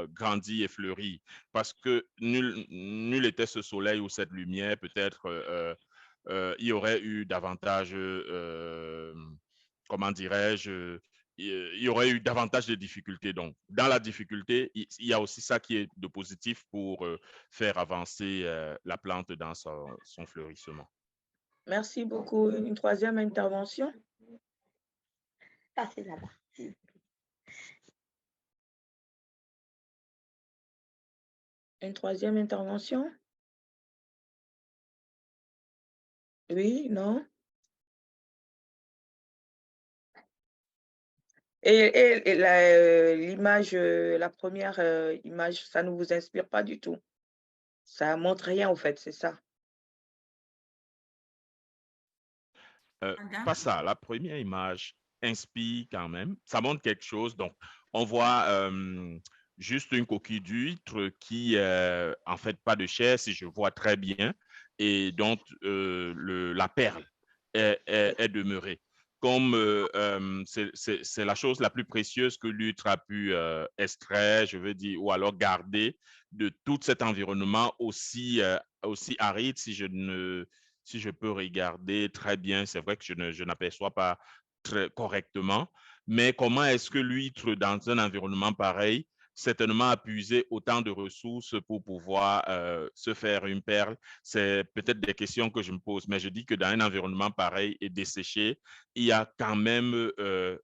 grandir et fleurir. Parce que nul était ce soleil ou cette lumière, peut-être il y aurait eu davantage, comment dirais-je, il y aurait eu davantage de difficultés. Donc, dans la difficulté, il y a aussi ça qui est de positif pour faire avancer la plante dans son fleurissement. Merci beaucoup. Une troisième intervention? Passez là-bas. Une troisième intervention? Oui, non? Et l'image, la première image, ça ne vous inspire pas du tout? Ça montre rien, en fait, c'est ça? Pas ça. La première image inspire quand même. Ça montre quelque chose. Donc, on voit juste une coquille d'huître qui, en fait, pas de chair, si je vois très bien, et donc la perle est demeurée. Comme c'est la chose la plus précieuse que l'huître a pu extraire, je veux dire, ou alors garder de tout cet environnement aussi aride, si je peux regarder très bien, c'est vrai que je n'aperçois pas très correctement, mais comment est-ce que l'huître, dans un environnement pareil, certainement a puisé autant de ressources pour pouvoir se faire une perle? C'est peut-être des questions que je me pose, mais je dis que dans un environnement pareil et desséché, il y a quand même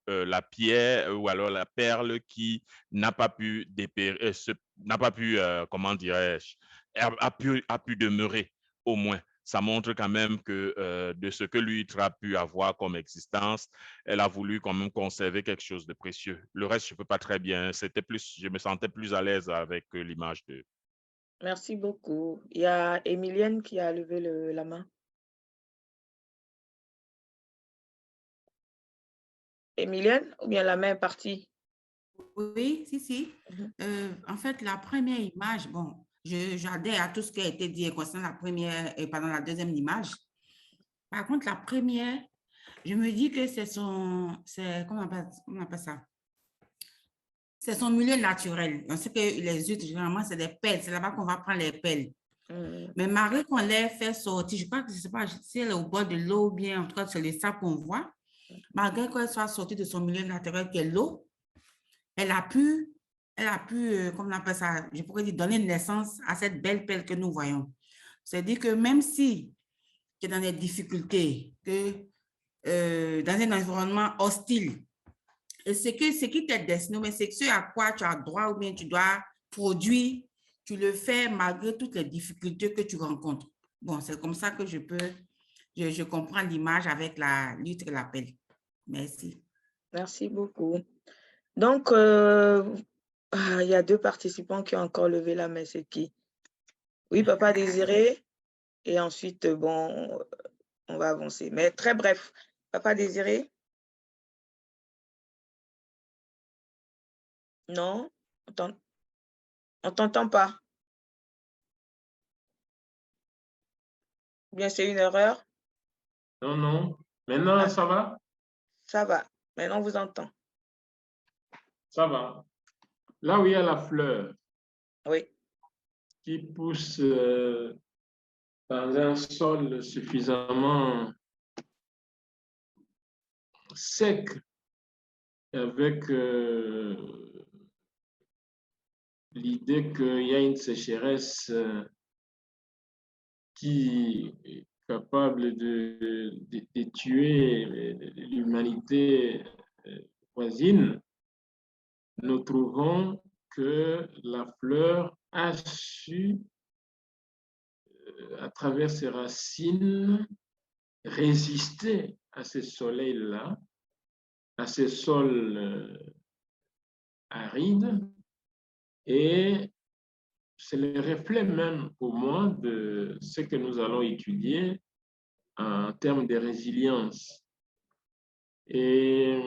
la pierre ou alors la perle qui n'a pas pu dépérir, n'a pas pu, comment dirais-je, a pu demeurer au moins. Ça montre quand même que de ce que l'huître a pu avoir comme existence, elle a voulu quand même conserver quelque chose de précieux. Le reste, je ne peux pas très bien. Je me sentais plus à l'aise avec l'image de. Merci beaucoup. Il y a Emilienne qui a levé la main. Emilienne, ou bien la main est partie? Oui, si. En fait, la première image, bon, j'adhère à tout ce qui a été dit concernant la première et pendant la deuxième image. Par contre, la première, je me dis que comment on appelle ça? C'est son milieu naturel. On sait que les huîtres, généralement, c'est des pelles. C'est là-bas qu'on va prendre les pelles. Mais malgré qu'on les fait sortir, je crois que je ne sais pas si elle est au bord de l'eau ou bien en tout cas c'est le sable qu'on voit, malgré qu'elle soit sortie de son milieu naturel qui est l'eau, elle a pu, comment on appelle ça, je pourrais dire, donner naissance à cette belle pelle que nous voyons. C'est-à-dire que même si tu es dans des difficultés, que dans un environnement hostile, et ce qui t'est destiné, mais c'est ce à quoi tu as droit ou bien tu dois produire, tu le fais malgré toutes les difficultés que tu rencontres. Bon, c'est comme ça que je comprends l'image avec la lutte et la pelle. Merci. Merci beaucoup. Donc, il y a deux participants qui ont encore levé la main. C'est qui? Oui, Papa Désiré. Et ensuite, bon, on va avancer. Mais très bref. Papa Désiré? Non? On ne t'entend pas. Ou bien c'est une erreur? Non. Maintenant, ça va? Ça va. Maintenant, on vous entend. Ça va. Là où il y a la fleur Oui. qui pousse dans un sol suffisamment sec, avec l'idée qu'il y a une sécheresse qui est capable de tuer l'humanité voisine, nous trouvons que la fleur a su, à travers ses racines, résister à ces soleils-là, à ces sols arides, et c'est le reflet même pour moi de ce que nous allons étudier en termes de résilience. Et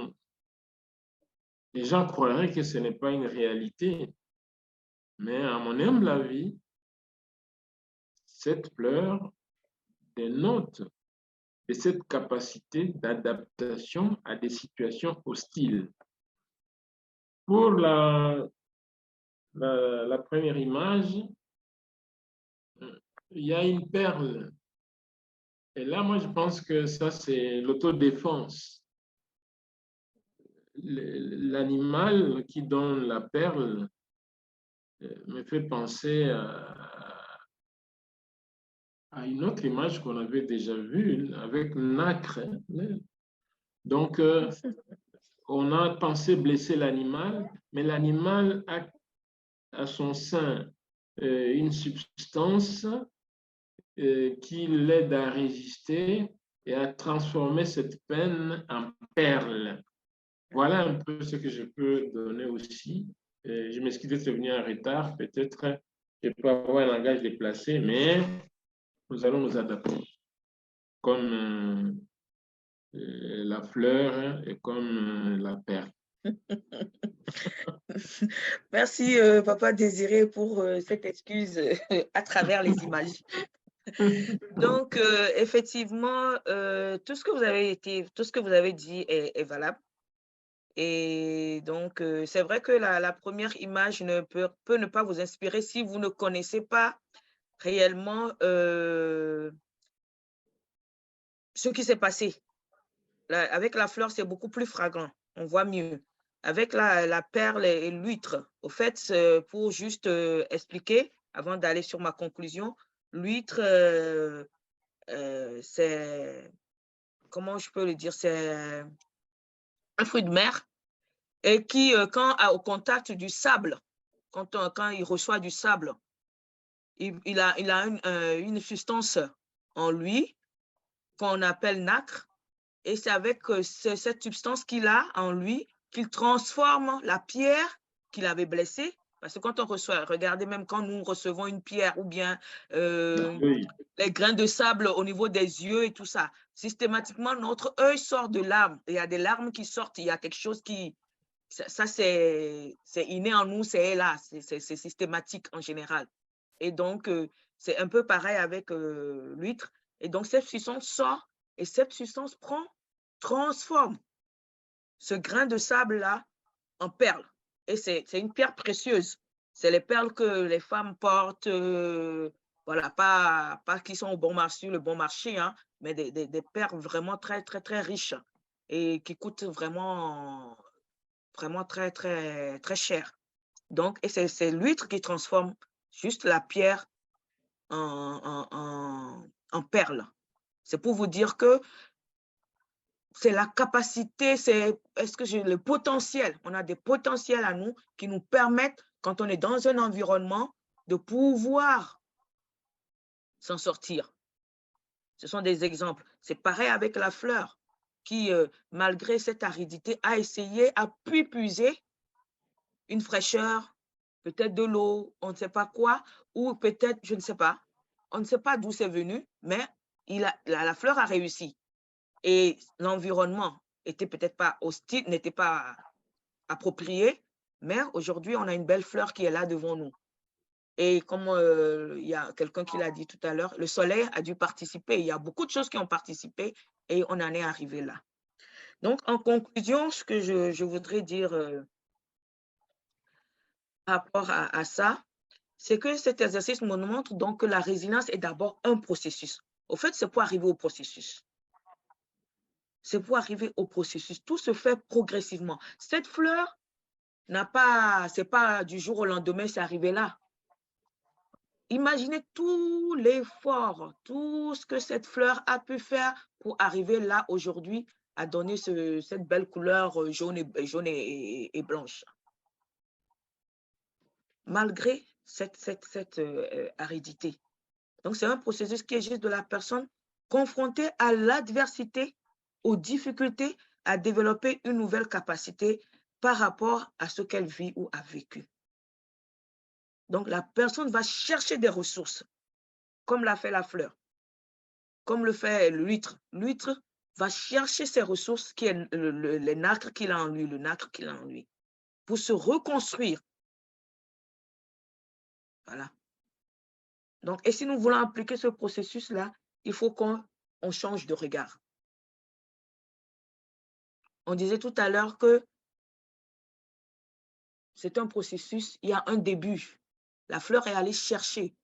les gens croiraient que ce n'est pas une réalité, mais à mon humble avis, cette fleur dénote de cette capacité d'adaptation à des situations hostiles. Pour la première image, il y a une perle. Et là, moi, je pense que ça, c'est l'autodéfense. L'animal qui donne la perle me fait penser à une autre image qu'on avait déjà vue avec nacre. Donc, on a pensé blesser l'animal, mais l'animal a à son sein une substance qui l'aide à résister et à transformer cette peine en perle. Voilà un peu ce que je peux donner aussi. Je m'excuse de venir en retard, peut-être je peux avoir un langage déplacé, mais nous allons nous adapter comme la fleur et comme la perle. Merci, Papa Désiré, pour cette excuse à travers les images. Donc, effectivement, tout ce que vous avez dit est valable. Et donc, c'est vrai que la première image peut ne pas vous inspirer si vous ne connaissez pas réellement ce qui s'est passé. Avec la fleur, c'est beaucoup plus fragrant, on voit mieux. Avec la perle et l'huître, au fait, pour juste expliquer, avant d'aller sur ma conclusion, l'huître, c'est, comment je peux le dire, c'est un fruit de mer et qui, quand au contact du sable, quand il reçoit du sable, il a une substance en lui qu'on appelle nacre, et c'est avec cette substance qu'il a en lui qu'il transforme la pierre qu'il avait blessée. Parce que quand on reçoit, regardez, même quand nous recevons une pierre ou bien les grains de sable au niveau des yeux et tout ça, systématiquement, notre œil sort de larmes. Il y a des larmes qui sortent, il y a quelque chose qui... Ça c'est inné en nous, c'est là, c'est systématique en général. Et donc, c'est un peu pareil avec l'huître. Et donc, cette substance sort et cette substance transforme ce grain de sable-là en perle. Et c'est une pierre précieuse. C'est les perles que les femmes portent, voilà, pas qui sont au bon marché, le bon marché, hein, mais des perles vraiment très, très, très riches et qui coûtent vraiment très, très, très cher. Donc, et c'est l'huître qui transforme juste la pierre en perle. C'est pour vous dire que c'est la capacité, le potentiel. On a des potentiels à nous qui nous permettent, quand on est dans un environnement, de pouvoir s'en sortir. Ce sont des exemples. C'est pareil avec la fleur qui, malgré cette aridité, a essayé, a pu puiser une fraîcheur, peut-être de l'eau, on ne sait pas quoi, ou peut-être, je ne sais pas, on ne sait pas d'où c'est venu, mais la fleur a réussi. Et l'environnement était peut-être pas hostile, n'était pas approprié, mais aujourd'hui, on a une belle fleur qui est là devant nous. Et comme il y a quelqu'un qui l'a dit tout à l'heure, le soleil a dû participer. Il y a beaucoup de choses qui ont participé et on en est arrivé là. Donc, en conclusion, ce que je voudrais dire par rapport à ça, c'est que cet exercice nous montre donc que la résilience est d'abord un processus. Au fait, c'est pour arriver au processus. C'est pour arriver au processus. Tout se fait progressivement. Cette fleur c'est pas du jour au lendemain, c'est arrivé là. Imaginez tout l'effort, tout ce que cette fleur a pu faire pour arriver là aujourd'hui à donner cette belle couleur jaune et blanche. Malgré cette aridité. Donc, c'est un processus qui est juste de la personne confrontée à l'adversité, aux difficultés, à développer une nouvelle capacité par rapport à ce qu'elle vit ou a vécu. Donc, la personne va chercher des ressources, comme l'a fait la fleur, comme le fait l'huître. L'huître va chercher ses ressources, qui est les nacres qu'il a en lui, le nacre qu'il a en lui, pour se reconstruire. Voilà. Donc, et si nous voulons appliquer ce processus-là, il faut qu'on change de regard. On disait tout à l'heure que c'est un processus, il y a un début. La fleur est allée chercher.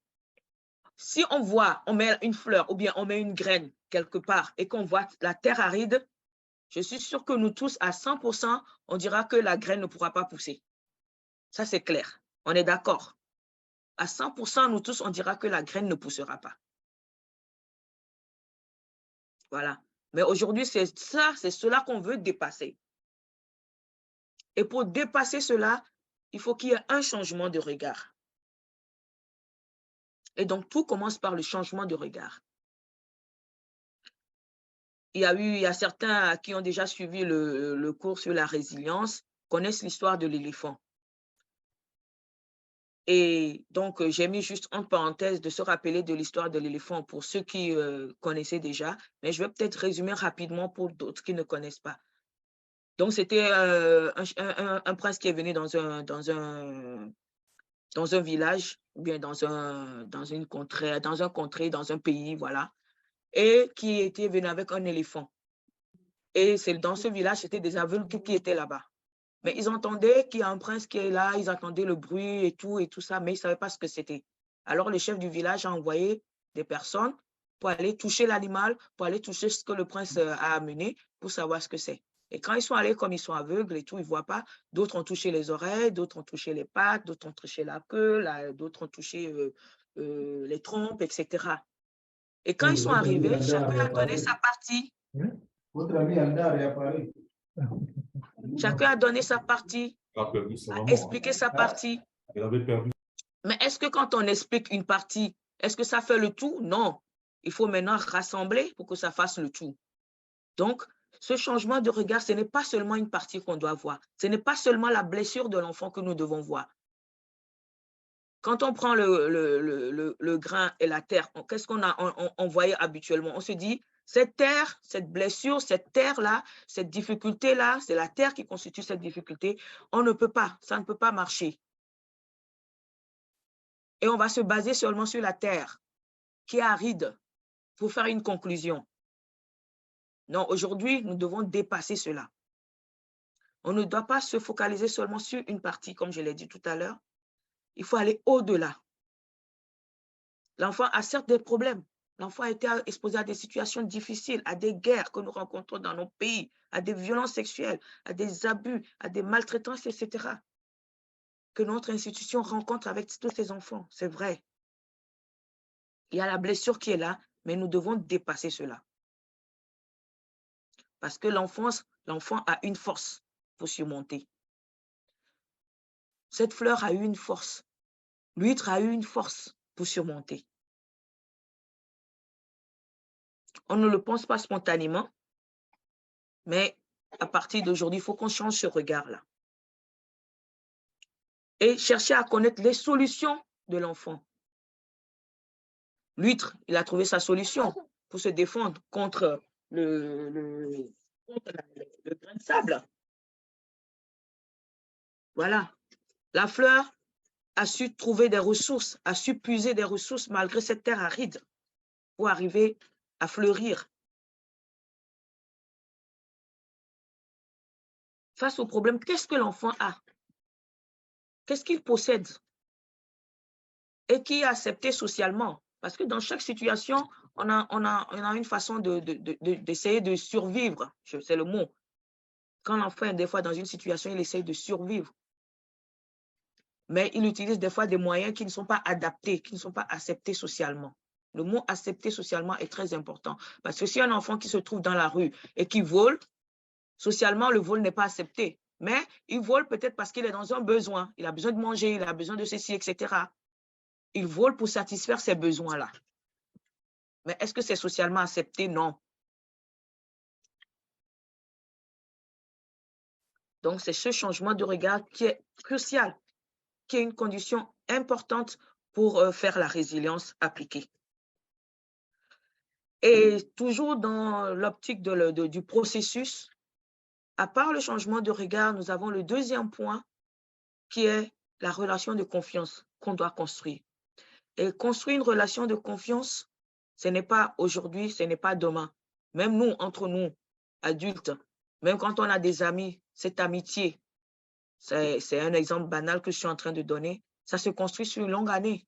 Si on voit, on met une fleur ou bien on met une graine quelque part et qu'on voit la terre aride, je suis sûre que nous tous, à 100%, on dira que la graine ne pourra pas pousser. Ça, c'est clair. On est d'accord. À 100%, nous tous, on dira que la graine ne poussera pas. Voilà. Mais aujourd'hui, c'est cela qu'on veut dépasser. Et pour dépasser cela, il faut qu'il y ait un changement de regard. Et donc, tout commence par le changement de regard. Il y a certains qui ont déjà suivi le cours sur la résilience, connaissent l'histoire de l'éléphant. Et donc, j'ai mis juste en parenthèse de se rappeler de l'histoire de l'éléphant pour ceux qui connaissaient déjà, mais je vais peut-être résumer rapidement pour d'autres qui ne connaissent pas. Donc, c'était un prince qui est venu dans un village, ou bien dans un contrée, dans un pays, voilà, et qui était venu avec un éléphant. Et dans ce village, c'était des aveugles qui étaient là-bas. Mais ils entendaient qu'il y a un prince qui est là, ils entendaient le bruit et tout ça, mais ils ne savaient pas ce que c'était. Alors, le chef du village a envoyé des personnes pour aller toucher l'animal, pour aller toucher ce que le prince a amené, pour savoir ce que c'est. Et quand ils sont allés, comme ils sont aveugles et tout, ils ne voient pas, d'autres ont touché les oreilles, d'autres ont touché les pattes, d'autres ont touché la queue, d'autres ont touché les trompes, etc. Et quand ils sont arrivés, chacun a donné sa partie. Chacun a donné sa partie, a expliqué sa partie. Mais est-ce que quand on explique une partie, est-ce que ça fait le tout? Non. Il faut maintenant rassembler pour que ça fasse le tout. Donc, ce changement de regard, ce n'est pas seulement une partie qu'on doit voir. Ce n'est pas seulement la blessure de l'enfant que nous devons voir. Quand on prend le grain et la terre, qu'est-ce qu'on on voyait habituellement? On se dit, cette terre, cette blessure, cette terre-là, cette difficulté-là, c'est la terre qui constitue cette difficulté. On ne peut pas, ça ne peut pas marcher. Et on va se baser seulement sur la terre, qui est aride, pour faire une conclusion. Non, aujourd'hui, nous devons dépasser cela. On ne doit pas se focaliser seulement sur une partie, comme je l'ai dit tout à l'heure. Il faut aller au-delà. L'enfant a certes des problèmes. L'enfant a été exposé à des situations difficiles, à des guerres que nous rencontrons dans nos pays, à des violences sexuelles, à des abus, à des maltraitances, etc. Que notre institution rencontre avec tous ces enfants. C'est vrai. Il y a la blessure qui est là, mais nous devons dépasser cela. Parce que l'enfant a une force pour surmonter. Cette fleur a eu une force. L'huître a eu une force pour surmonter. On ne le pense pas spontanément, mais à partir d'aujourd'hui, il faut qu'on change ce regard-là. Et chercher à connaître les solutions de l'enfant. L'huître, il a trouvé sa solution pour se défendre contre le grain de sable. Voilà. La fleur a su trouver des ressources, a su puiser des ressources malgré cette terre aride pour arriver à fleurir. Face au problème, qu'est-ce que l'enfant a? Qu'est-ce qu'il possède? Et qui est accepté socialement? Parce que dans chaque situation, on a une façon d'essayer de survivre. C'est le mot. Quand l'enfant est des fois dans une situation, il essaye de survivre. Mais il utilise des fois des moyens qui ne sont pas adaptés, qui ne sont pas acceptés socialement. Le mot accepté socialement est très important. Parce que si un enfant qui se trouve dans la rue et qui vole, socialement, le vol n'est pas accepté. Mais il vole peut-être parce qu'il est dans un besoin. Il a besoin de manger, il a besoin de ceci, etc. Il vole pour satisfaire ses besoins-là. Mais est-ce que c'est socialement accepté? Non. Donc, c'est ce changement de regard qui est crucial, qui est une condition importante pour faire la résilience appliquée. Et toujours dans l'optique du processus, à part le changement de regard, nous avons le deuxième point qui est la relation de confiance qu'on doit construire. Et construire une relation de confiance, ce n'est pas aujourd'hui, ce n'est pas demain. Même nous, entre nous, adultes, même quand on a des amis, cette amitié, c'est un exemple banal que je suis en train de donner, ça se construit sur une longue année.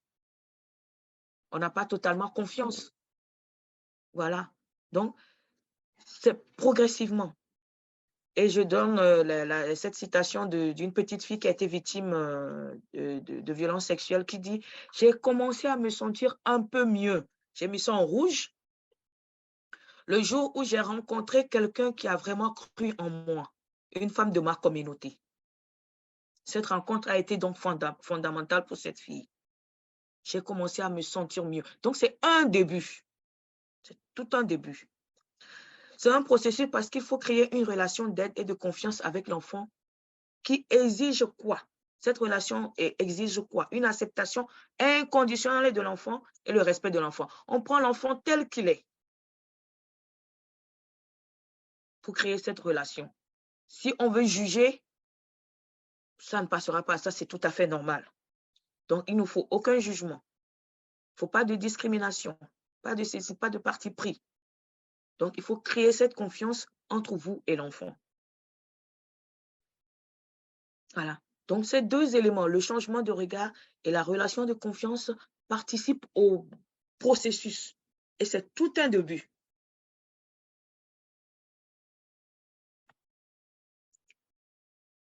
On n'a pas totalement confiance. Voilà. Donc, c'est progressivement. Et je donne cette citation d'une petite fille qui a été victime de violences sexuelles qui dit « J'ai commencé à me sentir un peu mieux. J'ai mis ça en rouge le jour où j'ai rencontré quelqu'un qui a vraiment cru en moi, une femme de ma communauté. » Cette rencontre a été donc fondamentale pour cette fille. J'ai commencé à me sentir mieux. Donc, c'est un début. C'est tout un début. C'est un processus parce qu'il faut créer une relation d'aide et de confiance avec l'enfant qui exige quoi? Cette relation exige quoi? Une acceptation inconditionnelle de l'enfant et le respect de l'enfant. On prend l'enfant tel qu'il est pour créer cette relation. Si on veut juger, ça ne passera pas. Ça, c'est tout à fait normal. Donc, il ne faut aucun jugement. Il ne faut pas de discrimination, pas de ceci, pas de parti pris. Donc, il faut créer cette confiance entre vous et l'enfant. Voilà. Donc, ces deux éléments, le changement de regard et la relation de confiance, participent au processus. Et c'est tout un début.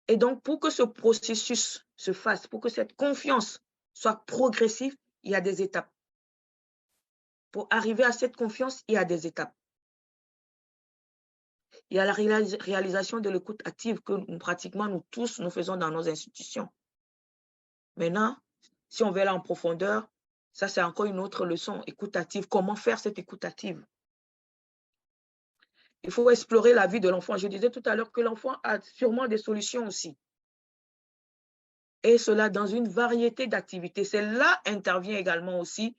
Et donc, pour que ce processus se fasse, pour que cette confiance soit progressive, il y a des étapes. Pour arriver à cette confiance, il y a des étapes. Il y a la réalisation de l'écoute active que pratiquement nous tous, nous faisons dans nos institutions. Maintenant, si on veut aller en profondeur, ça c'est encore une autre leçon, écoute active. Comment faire cette écoute active? Il faut explorer la vie de l'enfant. Je disais tout à l'heure que l'enfant a sûrement des solutions aussi. Et cela dans une variété d'activités. C'est là intervient également aussi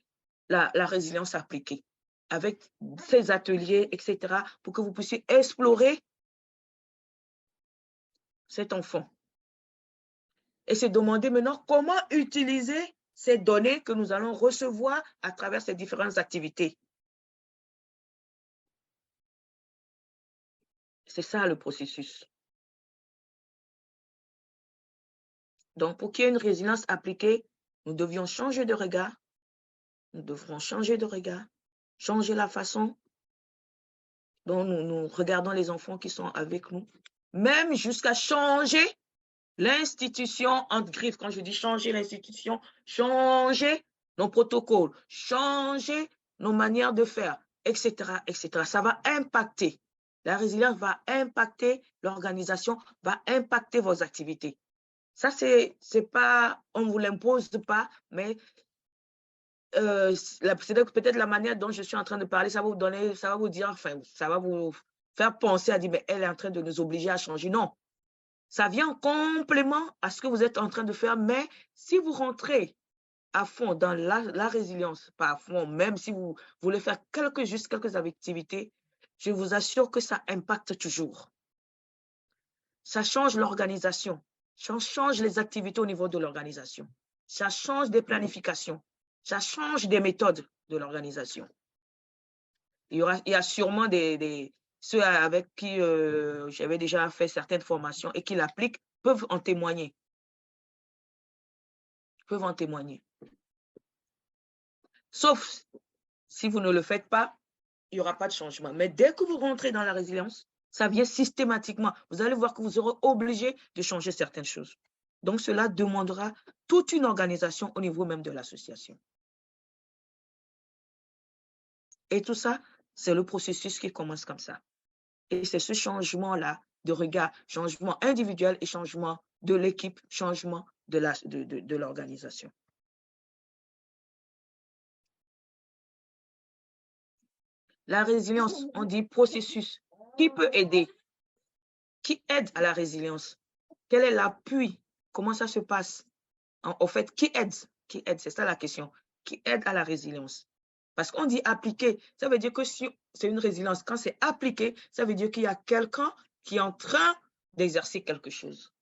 la résilience appliquée, avec ces ateliers, etc., pour que vous puissiez explorer cet enfant. Et se demander maintenant comment utiliser ces données que nous allons recevoir à travers ces différentes activités. C'est ça le processus. Donc, pour qu'il y ait une résilience appliquée, nous devions changer de regard. Nous devrons changer de regard, changer la façon dont nous regardons les enfants qui sont avec nous, même jusqu'à changer l'institution entre griffes. Quand je dis changer l'institution, changer nos protocoles, changer nos manières de faire, etc., etc. Ça va impacter. La résilience va impacter l'organisation, va impacter vos activités. Ça, c'est pas, on ne vous l'impose pas, mais peut-être la manière dont je suis en train de parler, ça va vous donner, ça va vous dire, enfin, ça va vous faire penser à dire, mais elle est en train de nous obliger à changer. Non, ça vient en complément à ce que vous êtes en train de faire, mais si vous rentrez à fond dans la résilience, pas à fond, même si vous voulez faire quelques activités, je vous assure que ça impacte toujours. Ça change l'organisation, ça change les activités au niveau de l'organisation. ça change des planifications, ça change des méthodes de l'organisation. Il y a sûrement ceux avec qui j'avais déjà fait certaines formations et qui l'appliquent peuvent en témoigner. Peuvent en témoigner. Sauf si vous ne le faites pas, il n'y aura pas de changement. Mais dès que vous rentrez dans la résilience, ça vient systématiquement. Vous allez voir que vous serez obligé de changer certaines choses. Donc, cela demandera toute une organisation au niveau même de l'association. Et tout ça, c'est le processus qui commence comme ça. Et c'est ce changement-là de regard, changement individuel et changement de l'équipe, changement de l'organisation. La résilience, on dit processus. Qui peut aider? Qui aide à la résilience? Quel est l'appui? Comment ça se passe? En fait, qui aide? Qui aide? C'est ça la question. Qui aide à la résilience? Parce qu'on dit appliquer, ça veut dire que si c'est une résilience, quand c'est appliqué, ça veut dire qu'il y a quelqu'un qui est en train d'exercer quelque chose.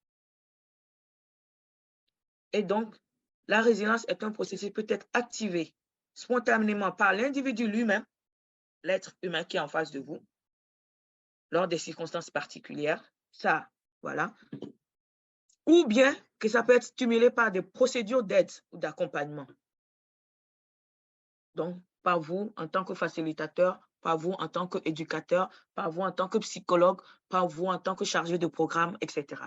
Et donc, la résilience est un processus peut-être activé spontanément par l'individu lui-même, l'être humain qui est en face de vous, lors des circonstances particulières, ça, voilà. Ou bien que ça peut être stimulé par des procédures d'aide ou d'accompagnement. Donc, par vous en tant que facilitateur, par vous en tant qu'éducateur, par vous en tant que psychologue, par vous en tant que chargé de programme, etc.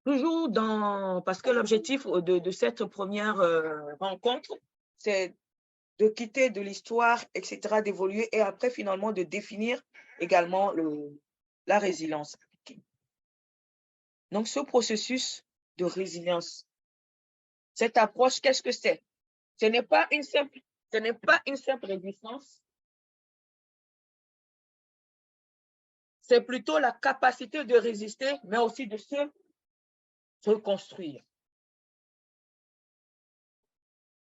Toujours parce que l'objectif de cette première rencontre, c'est de quitter de l'histoire, etc., d'évoluer et après finalement de définir également la résilience. Donc, ce processus de résilience, cette approche, qu'est-ce que c'est? Ce n'est pas une simple résistance, c'est plutôt la capacité de résister, mais aussi de se reconstruire.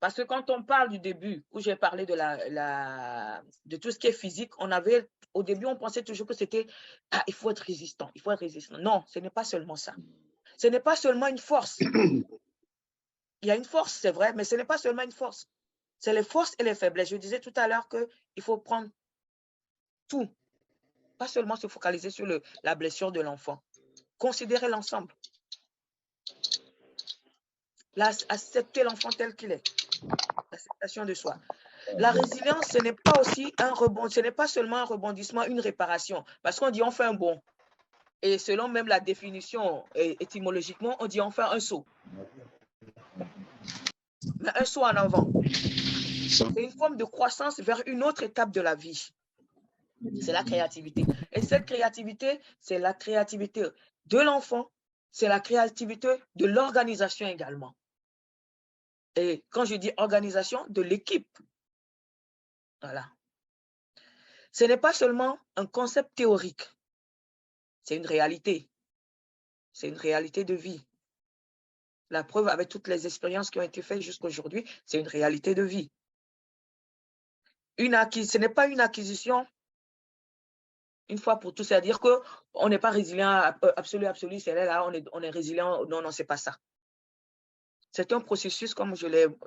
Parce que quand on parle du début, où j'ai parlé de tout ce qui est physique, au début, on pensait toujours que c'était il faut être résistant, il faut être résistant. Non, ce n'est pas seulement ça. Ce n'est pas seulement une force. Il y a une force, c'est vrai, mais ce n'est pas seulement une force. C'est les forces et les faiblesses. Je disais tout à l'heure qu'il faut prendre tout. Pas seulement se focaliser sur la blessure de l'enfant. Considérer l'ensemble. Accepter l'enfant tel qu'il est. L'acceptation de soi. La résilience, ce n'est pas aussi un rebond, ce n'est pas seulement un rebondissement, une réparation. Parce qu'on dit on fait un bond. Et selon même la définition étymologiquement, on dit on fait un saut. Mais un saut en avant. C'est une forme de croissance vers une autre étape de la vie. C'est la créativité. Et cette créativité, c'est la créativité de l'enfant, c'est la créativité de l'organisation également. Et quand je dis organisation, de l'équipe. Voilà. Ce n'est pas seulement un concept théorique, c'est une réalité. C'est une réalité de vie. La preuve avec toutes les expériences qui ont été faites jusqu'à aujourd'hui, c'est une réalité de vie. Ce n'est pas une acquisition une fois pour tous, c'est-à-dire qu'on n'est pas résilient absolu, c'est là, on est résilient. Non, non, ce n'est pas ça. C'est un processus, comme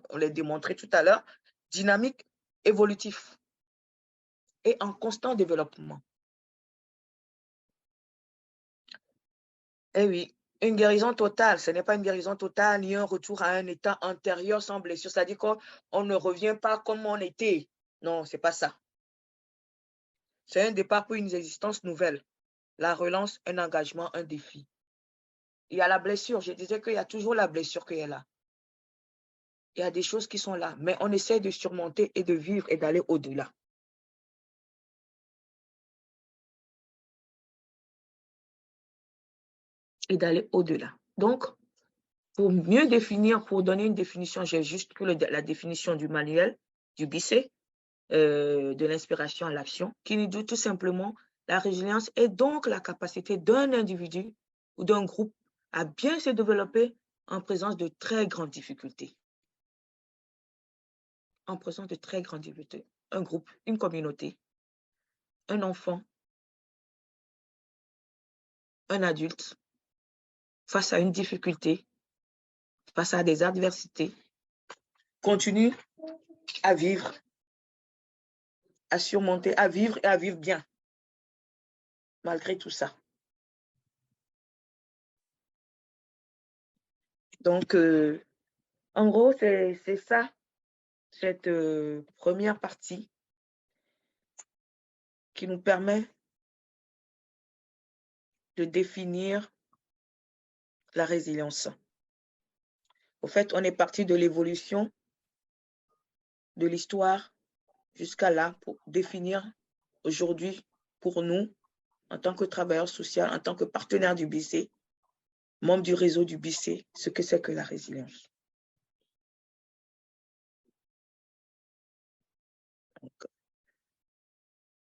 on l'a démontré tout à l'heure, dynamique, évolutif et en constant développement. Eh oui, une guérison totale, ce n'est pas une guérison totale ni un retour à un état antérieur sans blessure, c'est-à-dire qu'on ne revient pas comme on était. Non, ce n'est pas ça. C'est un départ pour une existence nouvelle. La relance, un engagement, un défi. Il y a la blessure, je disais qu'il y a toujours la blessure qui est là. Il y a des choses qui sont là, mais on essaie de surmonter et de vivre et d'aller au-delà. Et d'aller au-delà. Donc, pour mieux définir, pour donner une définition, j'ai juste pris la définition du manuel, du BICE, de l'inspiration à l'action, qui nous dit tout simplement la résilience est donc la capacité d'un individu ou d'un groupe à bien se développer en présence de très grandes difficultés. En présence de très grandes difficultés. un groupe, une communauté, un enfant, un adulte, face à une difficulté, face à des adversités, continue à vivre, à surmonter, à vivre et à vivre bien, malgré tout ça. Donc, en gros, c'est ça, cette première partie qui nous permet de définir la résilience. Au fait, on est parti de l'évolution de l'histoire jusqu'à là pour définir aujourd'hui pour nous, en tant que travailleurs sociaux, en tant que partenaire du BICé, membre du réseau du BICé, ce que c'est que la résilience. Donc,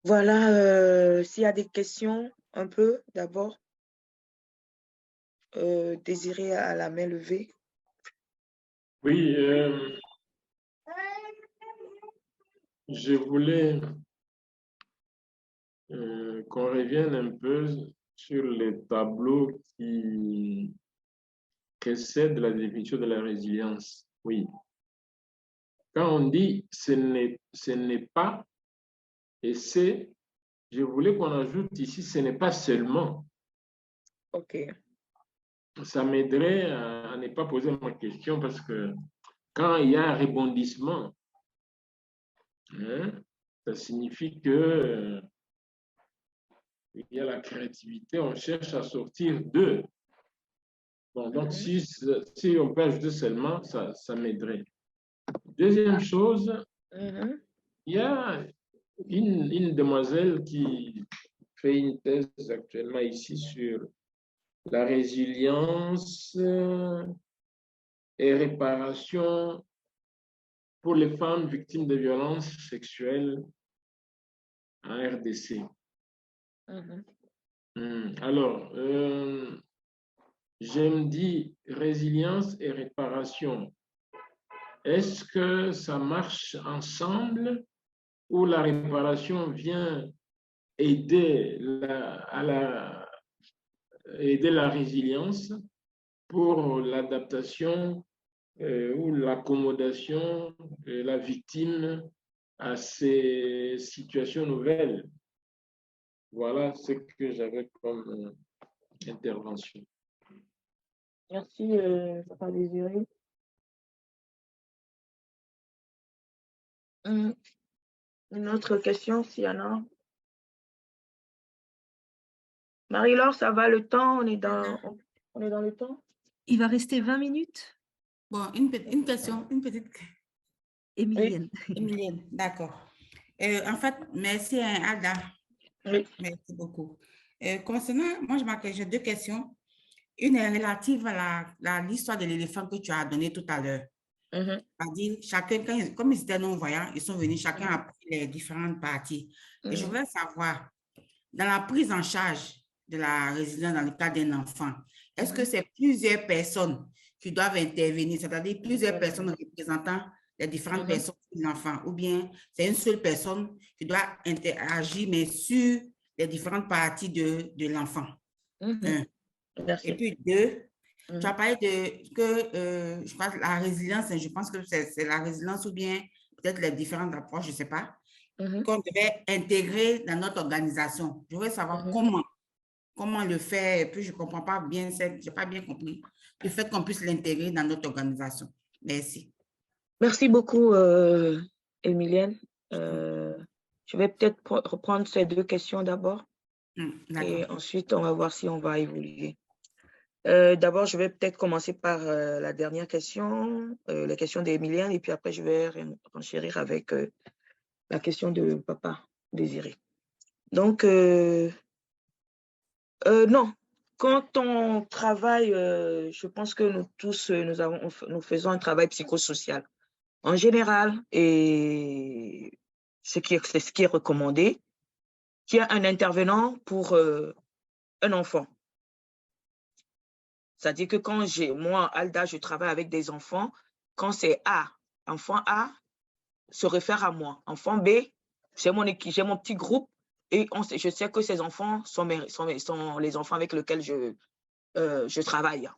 voilà, s'il y a des questions, un peu d'abord. Désiré à la main levée. Oui, je voulais qu'on revienne un peu sur les tableaux qui précèdent la définition de la résilience. Oui. Quand on dit ce n'est pas et c'est, je voulais qu'on ajoute ici, ce n'est pas seulement. OK. Ça m'aiderait à ne pas poser ma question parce que quand il y a un rebondissement, hein, ça signifie que il y a la créativité, on cherche à sortir d'eux. Bon, donc, si on peut ajouter seulement, ça m'aiderait. Deuxième chose, il y a une demoiselle qui fait une thèse actuellement ici sur la résilience et réparation pour les femmes victimes de violences sexuelles en RDC. Alors, je me dis résilience et réparation. Est-ce que ça marche ensemble ou la réparation vient aider aider la résilience pour l'adaptation ou l'accommodation de la victime à ces situations nouvelles? Voilà ce que j'avais comme intervention. Merci, Papa Désiré. Une autre question, s'il y en a. Marie-Laure, ça va le temps? On est dans le temps? Il va rester 20 minutes. Bon, une question, une petite. Emilienne. Emilienne, d'accord. En fait, merci Ada. Oui. Merci beaucoup. Concernant, moi, j'ai deux questions. Une est relative à l'histoire de l'éléphant que tu as donné tout à l'heure. C'est-à-dire, chacun, comme ils étaient non-voyants, ils sont venus, chacun a pris les différentes parties. Et je voudrais savoir, dans la prise en charge de la résilience dans le cas d'un enfant, est-ce que c'est plusieurs personnes qui doivent intervenir, c'est-à-dire plusieurs personnes représentant les différentes personnes de l'enfant, ou bien c'est une seule personne qui doit interagir, mais sur les différentes parties de l'enfant? Et puis deux, tu as parlé de que, je crois, la résilience, je pense que c'est la résilience ou bien peut-être les différentes approches, je ne sais pas, qu'on devait intégrer dans notre organisation. Je veux savoir comment le faire, et puis je ne comprends pas bien, je n'ai pas bien compris le fait qu'on puisse l'intégrer dans notre organisation. Merci. Merci beaucoup, Emilienne. Je vais peut-être reprendre ces deux questions d'abord. Et ensuite, on va voir si on va évoluer. D'abord, je vais peut-être commencer par la dernière question, la question d'Emilienne, et puis après, je vais renchérir avec la question de Papa Désiré. Donc, non, quand on travaille, je pense que nous tous, nous faisons un travail psychosocial en général, et ce qui est recommandé, qu'il y a un intervenant pour un enfant. C'est-à-dire que quand moi, Alda, je travaille avec des enfants, quand c'est enfant A, se réfère à moi. Enfant B, j'ai mon petit groupe et je sais que ces enfants sont les enfants avec lesquels je travaille.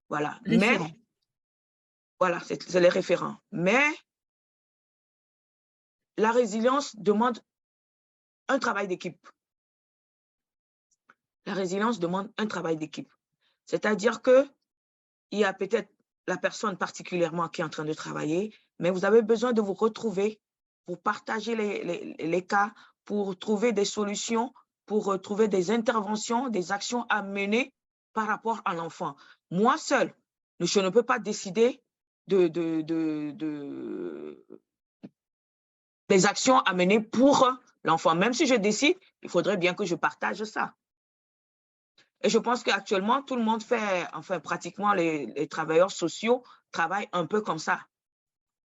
Voilà. Référent. Mais, voilà, c'est les référents. Mais la résilience demande un travail d'équipe. La résilience demande un travail d'équipe. C'est-à-dire que il y a peut-être la personne particulièrement qui est en train de travailler, mais vous avez besoin de vous retrouver pour partager les cas, pour trouver des solutions, pour trouver des interventions, des actions à mener par rapport à l'enfant. Moi seule, je ne peux pas décider des actions à mener pour l'enfant. Même si je décide, il faudrait bien que je partage ça. Et je pense qu'actuellement, tout le monde fait, enfin pratiquement les travailleurs sociaux travaillent un peu comme ça.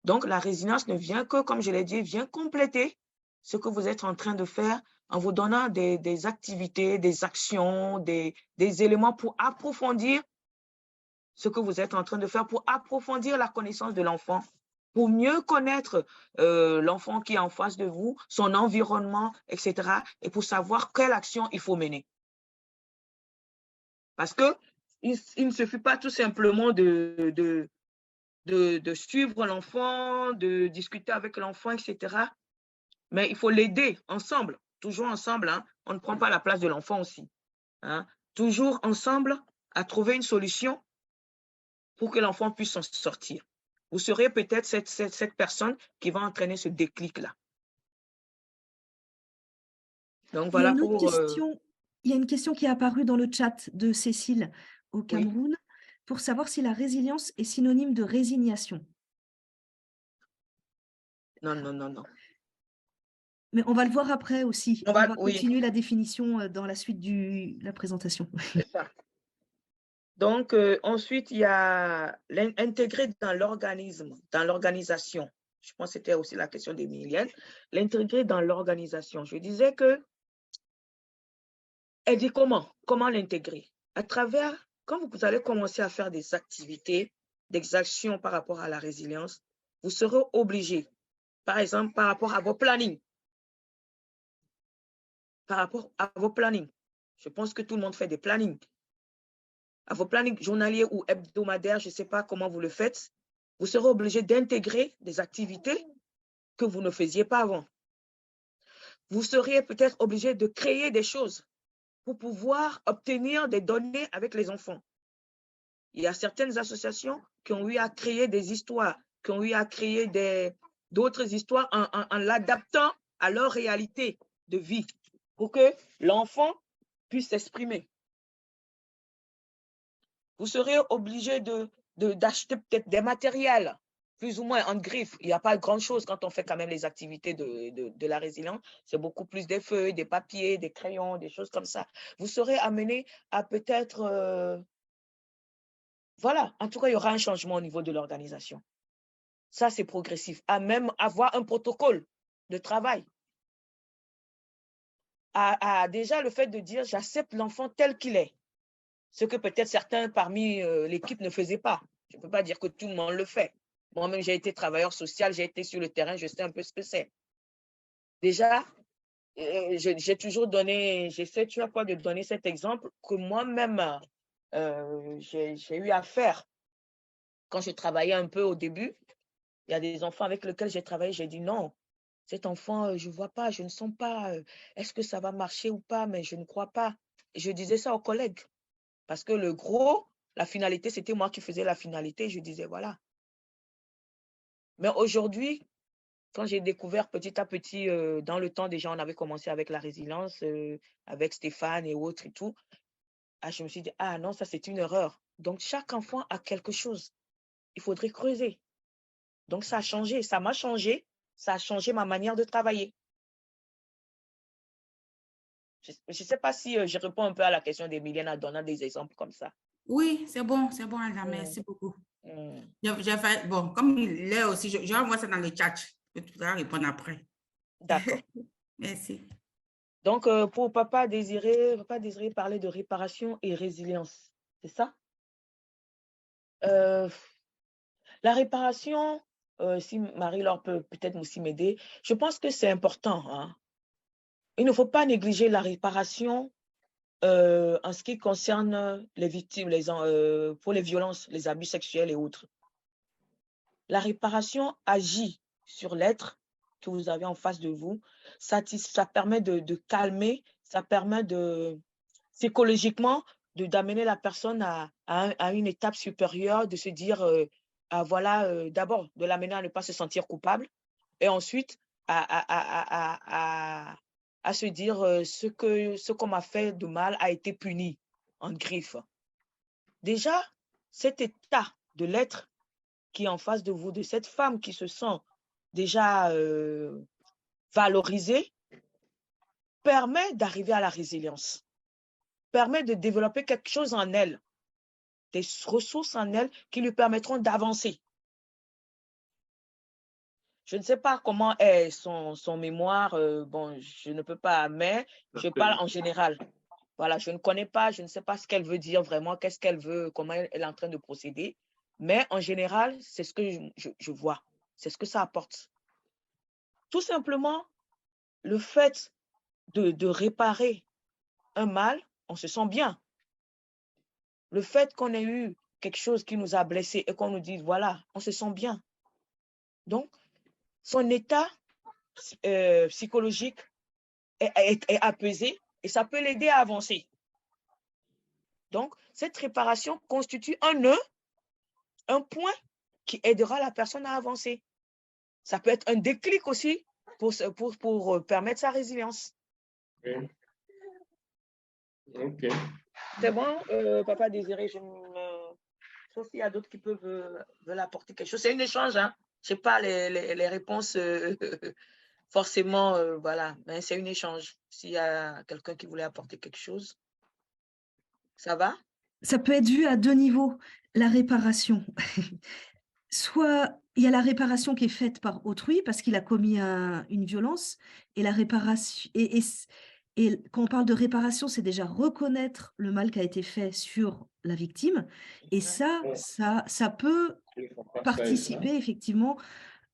Donc, la résilience ne vient que, comme je l'ai dit, vient compléter ce que vous êtes en train de faire en vous donnant des activités, des actions, des éléments pour approfondir ce que vous êtes en train de faire, pour approfondir la connaissance de l'enfant, pour mieux connaître l'enfant qui est en face de vous, son environnement, etc. et pour savoir quelle action il faut mener. Parce qu'il ne suffit pas tout simplement de suivre l'enfant, de discuter avec l'enfant, etc. Mais il faut l'aider ensemble, toujours ensemble. Hein. On ne prend pas la place de l'enfant aussi. Hein. Toujours ensemble à trouver une solution pour que l'enfant puisse s'en sortir. Vous serez peut-être cette personne qui va entraîner ce déclic-là. Donc voilà pour... Il y a une question qui est apparue dans le chat de Cécile au Cameroun pour savoir si la résilience est synonyme de résignation. Non, non, non, non. Mais on va le voir après aussi. On va oui. continuer la définition dans la suite de la présentation. C'est ça. Donc, ensuite, il y a l'intégrer dans l'organisme, dans l'organisation. Je pense que c'était aussi la question d'Emilienne. L'intégrer dans l'organisation. Je disais que elle dit comment l'intégrer? À travers, quand vous allez commencer à faire des activités, des actions par rapport à la résilience, vous serez obligé, par exemple, par rapport à vos plannings. Par rapport à vos plannings. Je pense que tout le monde fait des plannings. À vos plannings journaliers ou hebdomadaires, je ne sais pas comment vous le faites, vous serez obligé d'intégrer des activités que vous ne faisiez pas avant. Vous seriez peut-être obligé de créer des choses pour pouvoir obtenir des données avec les enfants. Il y a certaines associations qui ont eu à créer des histoires, qui ont eu à créer d'autres histoires en l'adaptant à leur réalité de vie pour que l'enfant puisse s'exprimer. Vous serez obligé d'acheter peut-être des matériels, plus ou moins en griffe. Il n'y a pas grand-chose quand on fait quand même les activités de la résilience. C'est beaucoup plus des feuilles, des papiers, des crayons, des choses comme ça. Vous serez amené à peut-être... voilà, en tout cas, il y aura un changement au niveau de l'organisation. Ça, c'est progressif. À même avoir un protocole de travail. Déjà, le fait de dire, j'accepte l'enfant tel qu'il est. Ce que peut-être certains parmi l'équipe ne faisaient pas. Je ne peux pas dire que tout le monde le fait. Moi-même, j'ai été travailleur social, j'ai été sur le terrain, je sais un peu ce que c'est. Déjà, j'ai toujours donné, j'essaie toujours de donner cet exemple que moi-même, j'ai eu à faire. Quand je travaillais un peu au début, il y a des enfants avec lesquels j'ai travaillé, j'ai dit non, cet enfant, je ne vois pas, je ne sens pas, est-ce que ça va marcher ou pas, mais je ne crois pas. Et je disais ça aux collègues. Parce que le gros, la finalité, c'était moi qui faisais la finalité. Je disais, voilà. Mais aujourd'hui, quand j'ai découvert petit à petit, dans le temps, déjà, on avait commencé avec la résilience, avec Stéphane et autres et tout. Je me suis dit, ah non, ça, c'est une erreur. Donc, chaque enfant a quelque chose. Il faudrait creuser. Donc, ça a changé. Ça m'a changé. Ça a changé ma manière de travailler. Je ne sais pas si je réponds un peu à la question d'Emilienne en donnant des exemples comme ça. Oui, c'est bon, Alda, merci beaucoup. J'ai fait, bon, comme il est aussi, je envoie ça dans le chat, je vais répondre après. D'accord. Merci. Donc, pour Papa Désiré parler de réparation et résilience, c'est ça? La réparation, si Marie-Laure peut peut-être aussi m'aider. Je pense que c'est important. Hein. Il ne faut pas négliger la réparation en ce qui concerne les victimes, pour les violences, les abus sexuels et autres. La réparation agit sur l'être que vous avez en face de vous. Ça permet de calmer, ça permet psychologiquement d'amener la personne à une étape supérieure, de se dire, voilà, d'abord de l'amener à ne pas se sentir coupable et ensuite à se dire ce qu'on m'a fait de mal a été puni en griffe. Déjà, cet état de l'être qui est en face de vous, de cette femme qui se sent déjà valorisée, permet d'arriver à la résilience, permet de développer quelque chose en elle, des ressources en elle qui lui permettront d'avancer. Je ne sais pas comment est son mémoire, bon, je ne peux pas, mais je parle en général. Voilà, je ne connais pas, je ne sais pas ce qu'elle veut dire vraiment, qu'est-ce qu'elle veut, comment elle est en train de procéder. Mais en général, c'est ce que je vois, c'est ce que ça apporte. Tout simplement, le fait de réparer un mal, on se sent bien. Le fait qu'on ait eu quelque chose qui nous a blessés et qu'on nous dise, voilà, on se sent bien. Donc, son état psychologique est apaisé et ça peut l'aider à avancer. Donc, cette réparation constitue un nœud, un point qui aidera la personne à avancer. Ça peut être un déclic aussi pour permettre sa résilience. Okay. OK. C'est bon, Papa Désiré, sauf s'il y a d'autres qui veulent apporter quelque chose. C'est un échange, hein. Je n'ai pas les réponses forcément, voilà, mais c'est un échange. S'il y a quelqu'un qui voulait apporter quelque chose, ça va? Ça peut être vu à deux niveaux, la réparation. Soit il y a la réparation qui est faite par autrui parce qu'il a commis une violence, et la réparation, et quand on parle de réparation, c'est déjà reconnaître le mal qui a été fait sur la victime, et ça peut participer effectivement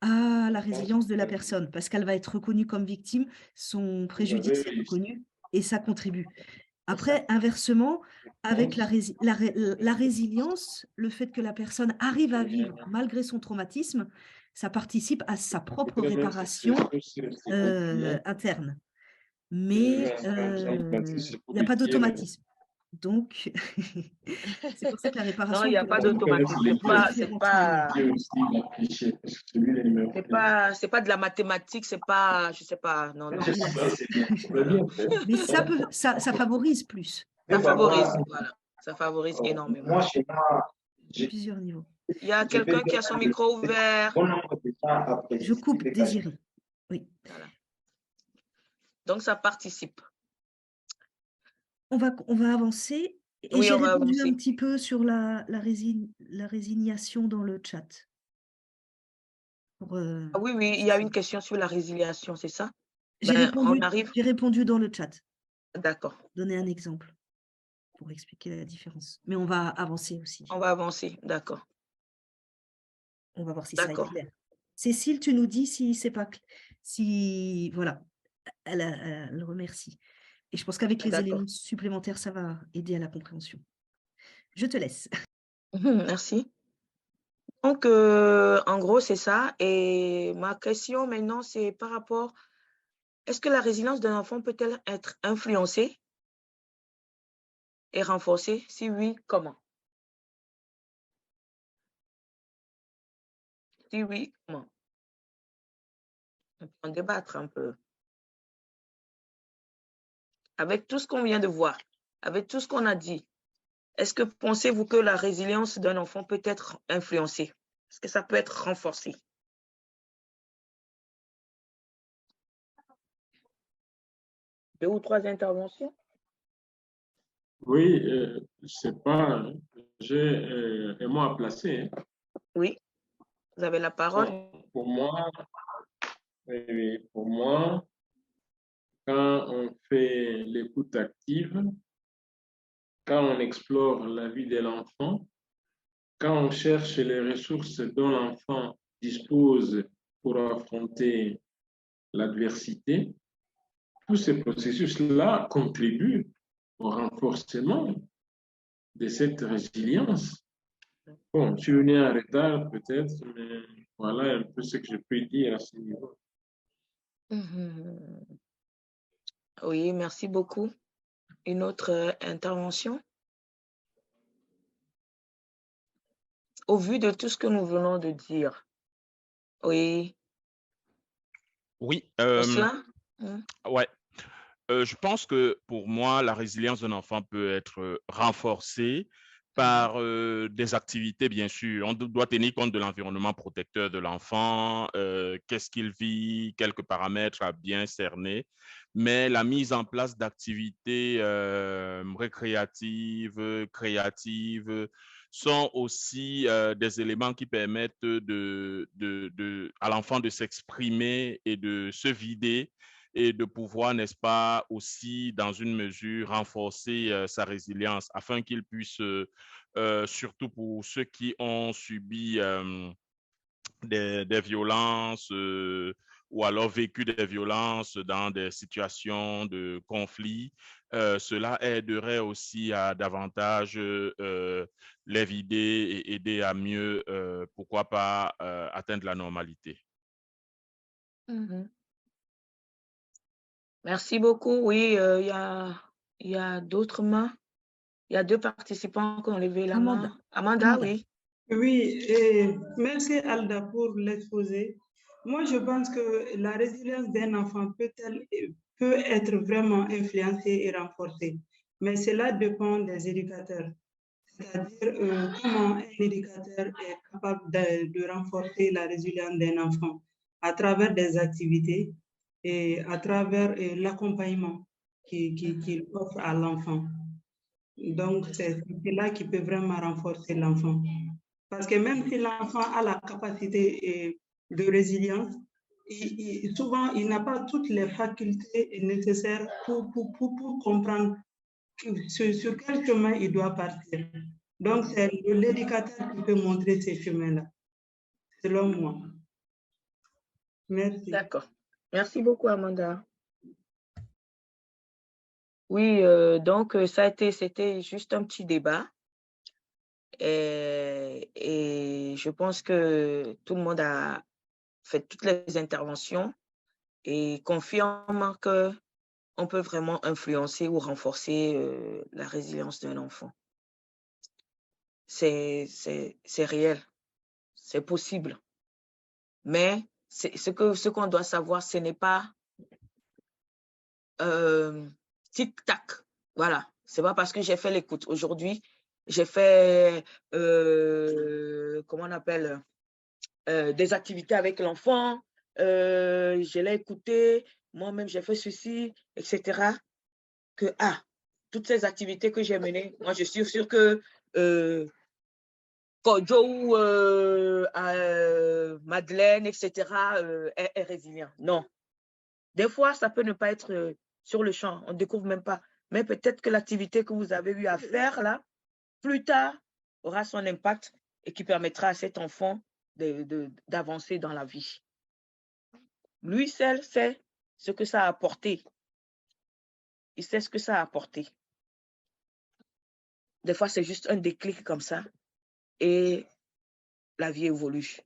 à la résilience de la personne, parce qu'elle va être reconnue comme victime, son préjudice est reconnu, et ça contribue. Après, inversement, avec la résilience, le fait que la personne arrive à vivre malgré son traumatisme, ça participe à sa propre réparation interne. Mais il n'y a pas d'automatisme. Donc, c'est pour ça que la réparation… Non, il n'y a pas d'automatisme. C'est pas de la mathématique, c'est pas, je ne sais pas. Non. Mais ça favorise plus. Ça favorise, voilà. Ça favorise énormément. Plusieurs niveaux. Il y a quelqu'un qui a son micro ouvert. Je coupe, Désiré. Oui. Voilà. Donc, ça participe. On va avancer. Et oui, j'ai répondu un petit peu sur la résignation dans le chat. Oui, il y a une question sur la résiliation, c'est ça? J'ai répondu dans le chat. D'accord. Donner un exemple pour expliquer la différence. Mais on va avancer aussi. On va avancer, d'accord. On va voir si ça est clair. Cécile, tu nous dis si c'est pas clair. Si, voilà, elle remercie. Et je pense qu'avec les éléments supplémentaires, ça va aider à la compréhension. Je te laisse. Merci. Donc, en gros, c'est ça. Et ma question maintenant, c'est par rapport, est-ce que la résilience d'un enfant peut-elle être influencée et renforcée? Si oui, comment? Si oui, comment? On peut en débattre un peu. Avec tout ce qu'on vient de voir, avec tout ce qu'on a dit, est-ce que pensez-vous que la résilience d'un enfant peut être influencée? Est-ce que ça peut être renforcé? Deux ou trois interventions? Oui, c'est pas… J'ai un mot à placer. Oui, vous avez la parole. Pour moi, quand on fait l'écoute active, quand on explore la vie de l'enfant, quand on cherche les ressources dont l'enfant dispose pour affronter l'adversité. Tous ces processus-là contribuent au renforcement de cette résilience. Bon, je suis venu en retard peut-être, mais voilà un peu ce que je peux dire à ce niveau. Oui, merci beaucoup. Une autre intervention? Au vu de tout ce que nous venons de dire, oui. Oui, Cela? ouais. Je pense que pour moi, la résilience d'un enfant peut être renforcée par des activités, bien sûr. On doit tenir compte de l'environnement protecteur de l'enfant, qu'est-ce qu'il vit, quelques paramètres à bien cerner. Mais la mise en place d'activités récréatives, créatives, sont aussi des éléments qui permettent à l'enfant de s'exprimer et de se vider et de pouvoir, n'est-ce pas, aussi, dans une mesure, renforcer sa résilience afin qu'il puisse, surtout pour ceux qui ont subi des violences ou alors vécu des violences dans des situations de conflit, cela aiderait aussi à davantage les vider et aider à mieux, pourquoi pas, atteindre la normalité. Merci beaucoup. Oui, il y a d'autres mains. Il y a 2 participants qui ont levé la main. Amanda, oui. Oui, merci Alda pour l'exposé. Moi, je pense que la résilience d'un enfant peut être vraiment influencée et renforcée, mais cela dépend des éducateurs. C'est-à-dire comment un éducateur est capable de renforcer la résilience d'un enfant à travers des activités et à travers l'accompagnement qu'il offre à l'enfant. Donc, c'est là qui peut vraiment renforcer l'enfant. Parce que même si l'enfant a la capacité de résilience, souvent, il n'a pas toutes les facultés nécessaires pour comprendre sur quel chemin il doit partir. Donc, c'est l'éducateur qui peut montrer ces chemins-là, selon moi. Merci. D'accord. Merci beaucoup, Amanda. Oui, donc, c'était juste un petit débat. Et je pense que tout le monde a fait toutes les interventions et confirme qu'on peut vraiment influencer ou renforcer la résilience d'un enfant. C'est réel, c'est possible. Mais ce qu'on doit savoir, ce n'est pas tic-tac. Voilà, c'est pas parce que j'ai fait l'écoute. Aujourd'hui, j'ai fait, comment on appelle, des activités avec l'enfant, je l'ai écouté, moi-même j'ai fait ceci, etc. Que, toutes ces activités que j'ai menées, moi je suis sûre que Kojo ou Madeleine, etc. Est résilient. Non. Des fois, ça peut ne pas être sur le champ, on ne découvre même pas. Mais peut-être que l'activité que vous avez eu à faire là, plus tard, aura son impact et qui permettra à cet enfant d'avancer dans la vie. Lui seul sait ce que ça a apporté. Il sait ce que ça a apporté. Des fois, c'est juste un déclic comme ça et la vie évolue.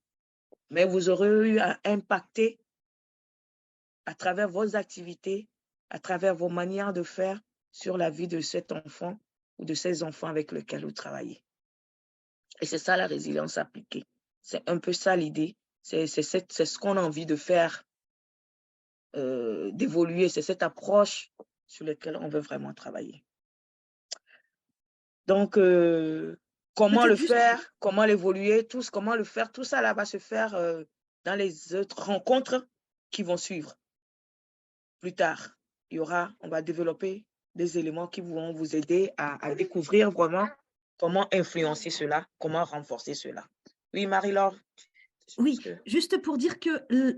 Mais vous aurez eu à impacter à travers vos activités, à travers vos manières de faire sur la vie de cet enfant ou de ces enfants avec lesquels vous travaillez. Et c'est ça la résilience appliquée. C'est un peu ça l'idée. C'est ce qu'on a envie de faire, d'évoluer. C'est cette approche sur laquelle on veut vraiment travailler. Donc, comment le faire, comment l'évoluer, comment le faire, tout ça là va se faire dans les autres rencontres qui vont suivre. Plus tard, on va développer des éléments qui vont vous aider à découvrir vraiment comment influencer cela, comment renforcer cela. Oui, Marie-Laure. Oui, juste pour dire que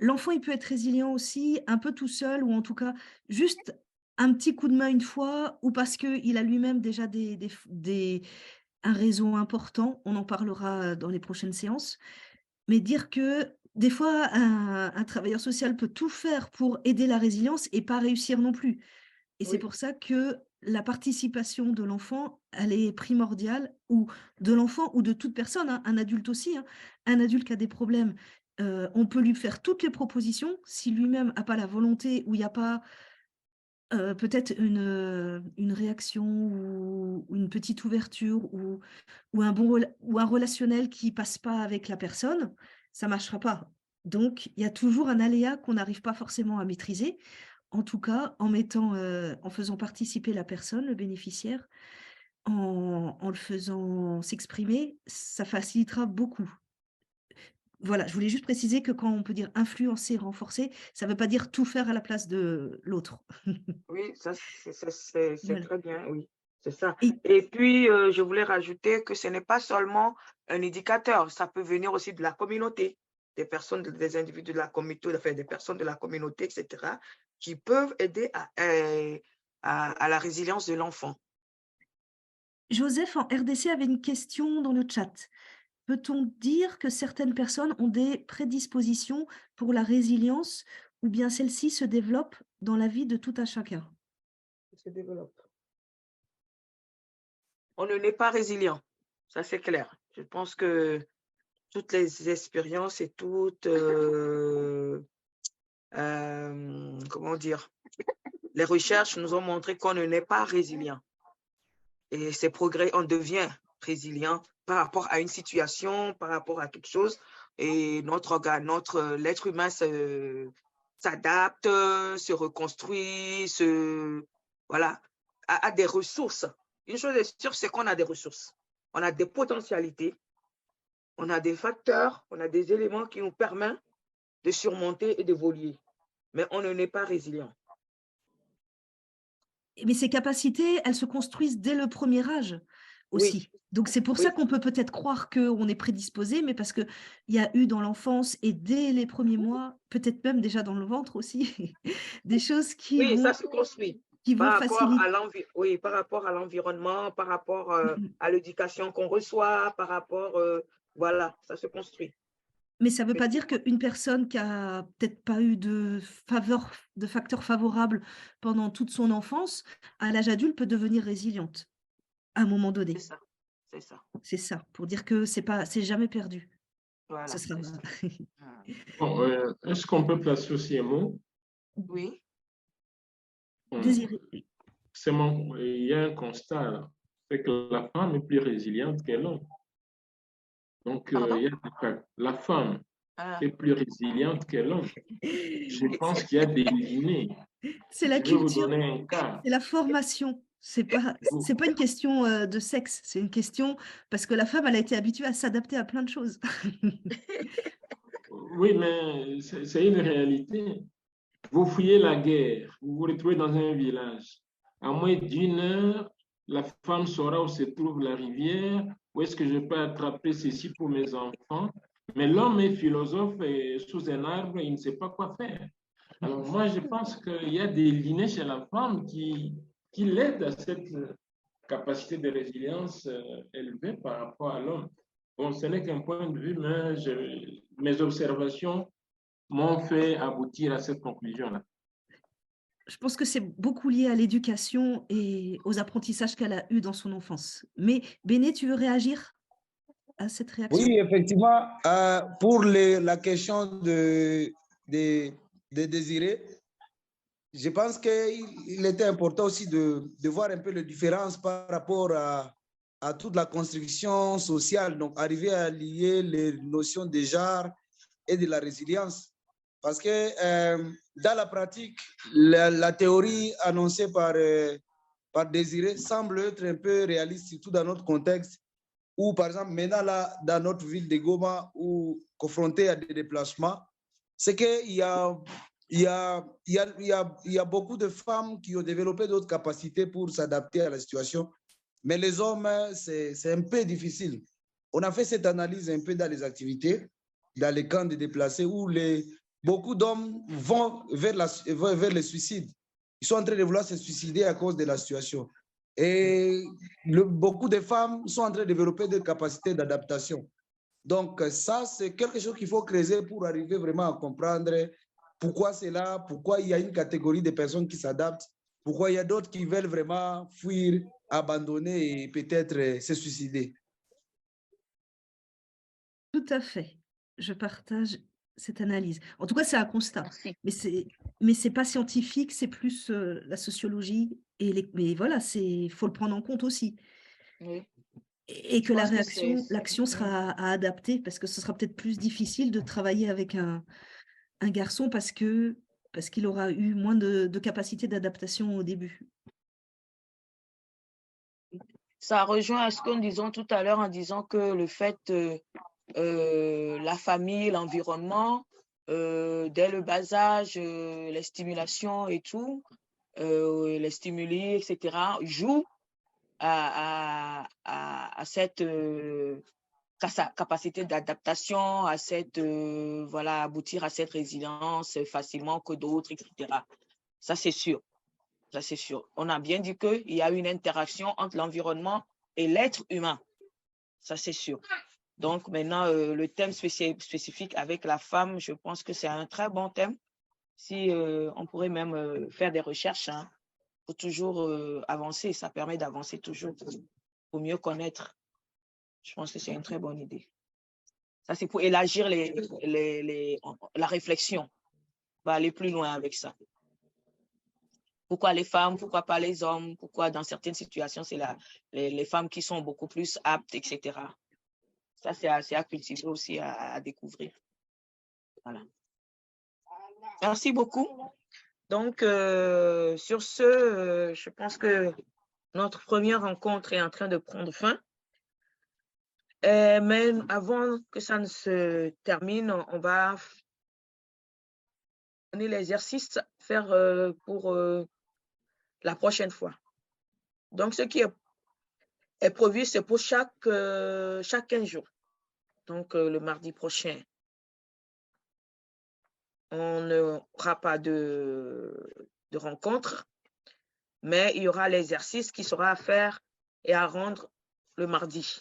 l'enfant, il peut être résilient aussi, un peu tout seul, ou en tout cas, juste un petit coup de main une fois, ou parce qu'il a lui-même déjà un réseau important, on en parlera dans les prochaines séances, mais dire que des fois, un travailleur social peut tout faire pour aider la résilience et pas réussir non plus. Et c'est pour ça que la participation de l'enfant, elle est primordiale, ou de l'enfant ou de toute personne, hein, un adulte aussi, hein. Un adulte qui a des problèmes, on peut lui faire toutes les propositions. Si lui-même n'a pas la volonté ou il n'y a pas peut-être une réaction ou une petite ouverture ou un relationnel qui passe pas avec la personne, ça marchera pas. Donc, il y a toujours un aléa qu'on n'arrive pas forcément à maîtriser. En tout cas, en faisant participer la personne, le bénéficiaire, en le faisant s'exprimer, ça facilitera beaucoup. Voilà, je voulais juste préciser que quand on peut dire influencer, renforcer, ça ne veut pas dire tout faire à la place de l'autre. Oui, ça, c'est Voilà. très bien, oui, c'est ça. Et Et puis, je voulais rajouter que ce n'est pas seulement un éducateur, ça peut venir aussi de la communauté, des personnes, des individus de la communauté, enfin, des personnes de la communauté, etc., qui peuvent aider à la résilience de l'enfant. Joseph, en RDC, avait une question dans le chat. Peut-on dire que certaines personnes ont des prédispositions pour la résilience ou bien celle-ci se développe dans la vie de tout un chacun? Se développe. On ne n'est pas résilient, ça c'est clair. Je pense que toutes les expériences et toutes, comment dire, les recherches nous ont montré qu'on ne n'est pas résilient. Et ces progrès, on devient résilient par rapport à une situation, par rapport à quelque chose. Et l'être humain s'adapte, se reconstruit, voilà, a des ressources. Une chose est sûre, c'est qu'on a des ressources. On a des potentialités, on a des facteurs, on a des éléments qui nous permettent de surmonter et d'évoluer. Mais on ne n'est pas résilient. Mais ces capacités, elles se construisent dès le premier âge aussi. Oui. Donc, c'est pour ça qu'on peut peut-être croire qu'on est prédisposé, mais parce qu'il y a eu dans l'enfance et dès les premiers mois, peut-être même déjà dans le ventre aussi, des choses qui Oui, vont, ça se construit. qui vont faciliter. Oui, par rapport à l'environnement, par rapport à l'éducation qu'on reçoit, par rapport, voilà, ça se construit. Mais ça ne veut pas dire qu'une personne qui a peut-être pas eu de facteurs favorables pendant toute son enfance, à l'âge adulte, peut devenir résiliente à un moment donné. C'est ça, c'est ça. C'est ça, pour dire que c'est jamais perdu. Voilà, Ce sera... Bon, est-ce qu'on peut placer aussi un mot? Oui. Désiré. Il y a un constat, là, c'est que la femme est plus résiliente que l'homme. Donc, la femme est plus résiliente que l'homme. Je pense qu'il y a des lignées. C'est la culture, culture, c'est la formation. C'est pas une question de sexe, c'est une question parce que la femme, elle a été habituée à s'adapter à plein de choses. Oui, mais c'est une réalité. Vous fouillez la guerre, vous vous retrouvez dans un village. À moins d'1 heure, la femme saura où se trouve la rivière, où est-ce que je peux attraper ceci pour mes enfants. Mais l'homme est philosophe et sous un arbre, il ne sait pas quoi faire. Alors moi, je pense qu'il y a des lignées chez la femme qui l'aident à cette capacité de résilience élevée par rapport à l'homme. Bon, ce n'est qu'un point de vue, mais mes observations m'ont fait aboutir à cette conclusion-là. Je pense que c'est beaucoup lié à l'éducation et aux apprentissages qu'elle a eus dans son enfance. Mais Béné, tu veux réagir à cette réaction? Oui, effectivement, pour la question de Désiré, je pense qu'il était important aussi de voir un peu les différences par rapport à toute la construction sociale, donc arriver à lier les notions de genre et de la résilience. Parce que dans la pratique, la théorie annoncée par Désiré semble être un peu réaliste, surtout dans notre contexte, où par exemple, maintenant là, dans notre ville de Goma, où confronté à des déplacements, c'est qu'il y a beaucoup de femmes qui ont développé d'autres capacités pour s'adapter à la situation. Mais les hommes, c'est un peu difficile. On a fait cette analyse un peu dans les activités, dans les camps de déplacés, où beaucoup d'hommes vont vers le suicide. Ils sont en train de vouloir se suicider à cause de la situation. Et beaucoup de femmes sont en train de développer des capacités d'adaptation. Donc, ça, c'est quelque chose qu'il faut creuser pour arriver vraiment à comprendre pourquoi c'est là, pourquoi il y a une catégorie de personnes qui s'adaptent, pourquoi il y a d'autres qui veulent vraiment fuir, abandonner et peut-être se suicider. Tout à fait. Je partage cette analyse. En tout cas, c'est un constat. Merci. Mais c'est pas scientifique, c'est plus la sociologie. Mais voilà, faut le prendre en compte aussi. Oui. Et Je que la pense que réaction, l'action Mm. sera à adapter parce que ce sera peut-être plus difficile de travailler avec un garçon parce qu'il aura eu moins de capacité d'adaptation au début. Ça rejoint à ce que nous disons tout à l'heure en disant que le fait, la famille, l'environnement, dès le bas âge, les stimulations et tout, les stimuli, etc., jouent à cette capacité d'adaptation, à cette, voilà, aboutir à cette résilience facilement que d'autres, etc. Ça, c'est sûr. Ça, c'est sûr. On a bien dit qu'il y a une interaction entre l'environnement et l'être humain. Ça, c'est sûr. Donc, maintenant, le thème spécifique avec la femme, je pense que c'est un très bon thème. Si on pourrait même faire des recherches hein, pour toujours avancer. Ça permet d'avancer toujours pour mieux connaître. Je pense que c'est une très bonne idée. Ça, c'est pour élargir la réflexion. On va aller plus loin avec ça. Pourquoi les femmes, pourquoi pas les hommes, pourquoi dans certaines situations, c'est les femmes qui sont beaucoup plus aptes, etc. Ça, c'est assez à cultiver aussi, à découvrir. Voilà. Merci beaucoup. Donc, sur ce, je pense que notre première rencontre est en train de prendre fin. Mais avant que ça ne se termine, on va donner l'exercice faire pour la prochaine fois. Donc, ce qui est prévu, c'est pour chaque 15 jours. Donc, le mardi prochain, on n'aura pas de rencontre, mais il y aura l'exercice qui sera à faire et à rendre le mardi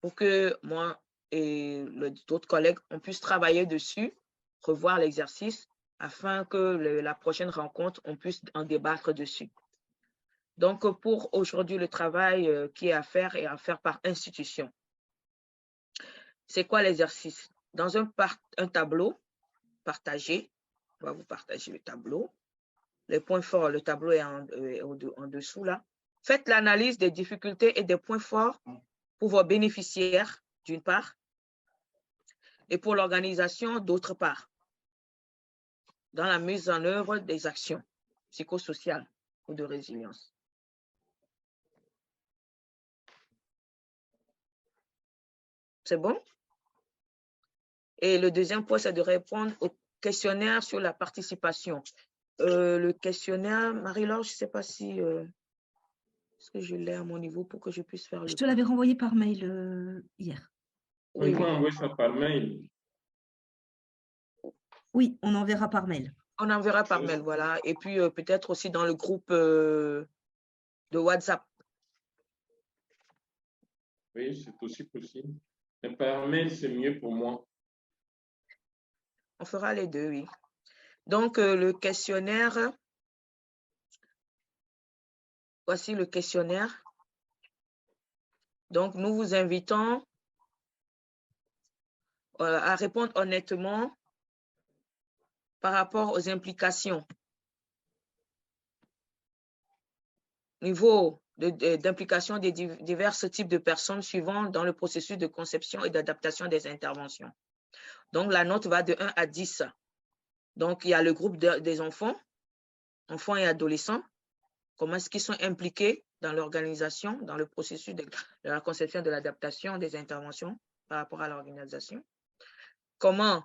pour que moi et d'autres collègues, on puisse travailler dessus, revoir l'exercice afin que la prochaine rencontre, on puisse en débattre dessus. Donc, pour aujourd'hui, le travail qui est à faire est à faire par institution. C'est quoi l'exercice? Dans un tableau partagé, on va vous partager le tableau. Les points forts, le tableau est en dessous là. Faites l'analyse des difficultés et des points forts pour vos bénéficiaires, d'une part, et pour l'organisation, d'autre part, dans la mise en œuvre des actions psychosociales ou de résilience. C'est bon? Et le deuxième point, c'est de répondre au questionnaire sur la participation. Le questionnaire, Marie-Laure, je ne sais pas si est-ce que je l'ai à mon niveau pour que je puisse faire le Je te l'avais renvoyé par mail hier. Oui, il faut envoyer ça par mail. Oui, on enverra par mail. On enverra par mail, voilà. Et puis peut-être aussi dans le groupe de WhatsApp. Oui, c'est aussi possible. Mais par mail, c'est mieux pour moi. On fera les deux, oui. Donc, le questionnaire, voici le questionnaire. Donc, nous vous invitons à répondre honnêtement par rapport aux implications. Niveau d'implication des divers types de personnes suivant dans le processus de conception et d'adaptation des interventions. Donc, la note va de 1 à 10. Donc, il y a le groupe des enfants et adolescents. Comment est-ce qu'ils sont impliqués dans l'organisation, dans le processus de la conception de l'adaptation des interventions par rapport à l'organisation. Comment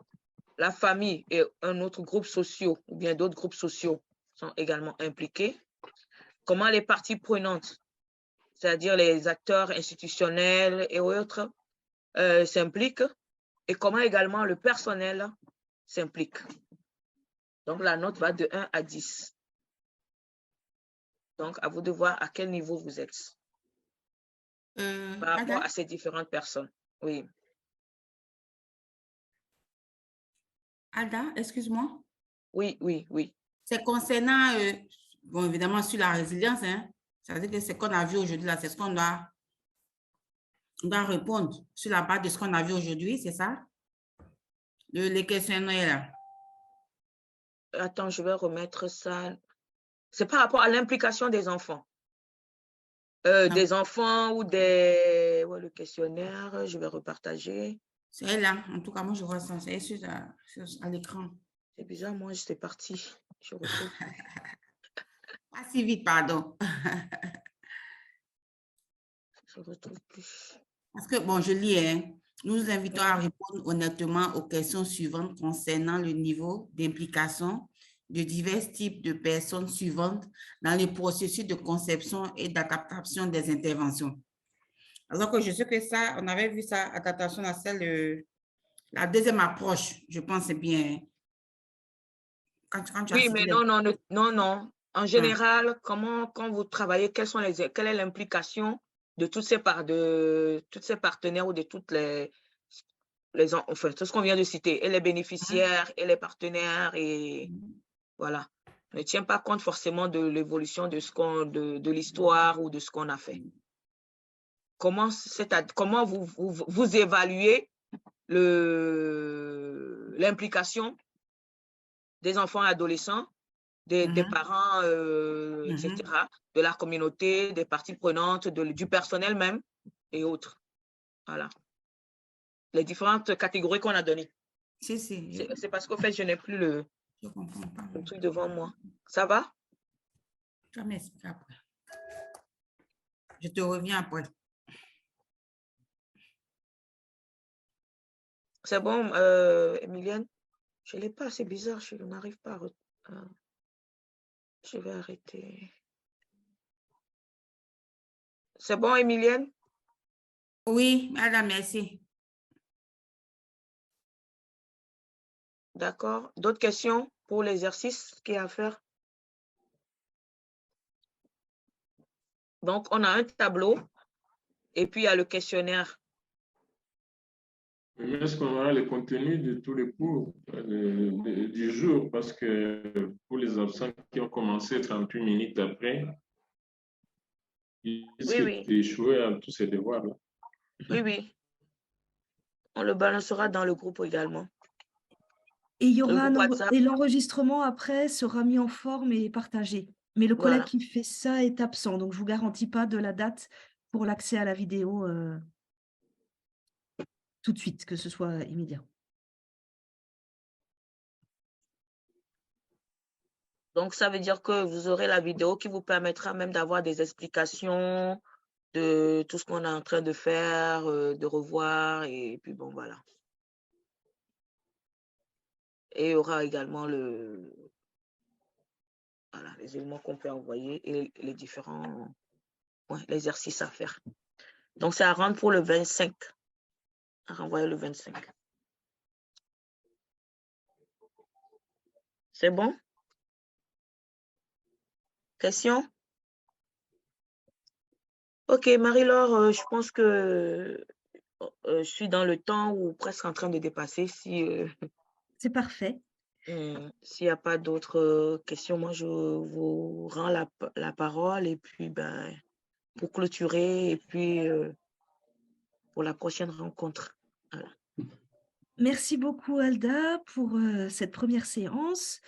la famille et un autre groupe social ou bien d'autres groupes sociaux sont également impliqués. Comment les parties prenantes, c'est-à-dire les acteurs institutionnels et autres, s'impliquent et comment également le personnel s'implique. Donc, la note va de 1 à 10. Donc, à vous de voir à quel niveau vous êtes par rapport à ces différentes personnes. Oui. Ada, excuse-moi. Oui, oui, oui. C'est concernant, bon, évidemment, sur la résilience, hein. Ça veut dire que ce qu'on a vu aujourd'hui, là, c'est ce qu'on doit répondre sur la base de ce qu'on a vu aujourd'hui, c'est ça? Les questionnaires, là. Attends, je vais remettre ça. C'est par rapport à l'implication des enfants. Des enfants ou des... Ouais, le questionnaire, je vais repartager. C'est là, en tout cas, moi, je vois ça. C'est à l'écran. C'est bizarre, moi, j'étais partie. Je retrouve. Pas si vite, pardon. Je ne retrouve plus. Parce que, bon, je lis, hein. Nous vous invitons à répondre honnêtement aux questions suivantes concernant le niveau d'implication de divers types de personnes suivantes dans le processus de conception et d'adaptation des interventions. Alors que je sais que ça, on avait vu ça, adaptation à celle, la deuxième approche, je pense c'est bien. Oui, mais non. En général, quand vous travaillez, quelle est l'implication de tous ces partenaires ou de toutes enfin, tout ce qu'on vient de citer, et les bénéficiaires, et les partenaires, et voilà. Ne tient pas compte forcément de l'évolution de l'histoire ou de ce qu'on a fait. Comment vous évaluez l'implication des enfants et adolescents, des parents, etc., de la communauté, des parties prenantes, du personnel même et autres. Voilà. Les différentes catégories qu'on a données. C'est parce qu'au fait, je n'ai plus le truc devant moi. Ça va? Je vais m'expliquer après. Je te reviens après. C'est bon, Emilienne? Je ne l'ai pas, c'est bizarre, je n'arrive pas à... Je vais arrêter. C'est bon, Emilienne? Oui, madame, merci. D'accord. D'autres questions pour l'exercice qu'il y a à faire? Donc, on a un tableau et puis il y a le questionnaire. Est-ce qu'on aura le contenu de tous les cours du jour? Parce que pour les absents qui ont commencé 38 minutes après, ils risquent d'échouer à tous ces devoirs-là. Oui, oui. On le balancera dans le groupe également. Et il y aura l'enregistrement après sera mis en forme et partagé. Mais le collègue qui fait ça est absent, donc je ne vous garantis pas de la date pour l'accès à la vidéo tout de suite, que ce soit immédiat. Donc, ça veut dire que vous aurez la vidéo qui vous permettra même d'avoir des explications de tout ce qu'on est en train de faire, de revoir, et puis bon, voilà. Et il y aura également les éléments qu'on peut envoyer et les différents exercices à faire. Donc, c'est à rendre pour le 25. À renvoyer le 25. C'est bon? Question? Ok, Marie-Laure, je pense que je suis dans le temps ou presque en train de dépasser. C'est parfait. S'il n'y a pas d'autres questions, moi, je vous rends la parole et puis pour clôturer et puis pour la prochaine rencontre. Voilà. Merci beaucoup, Alda, pour cette première séance,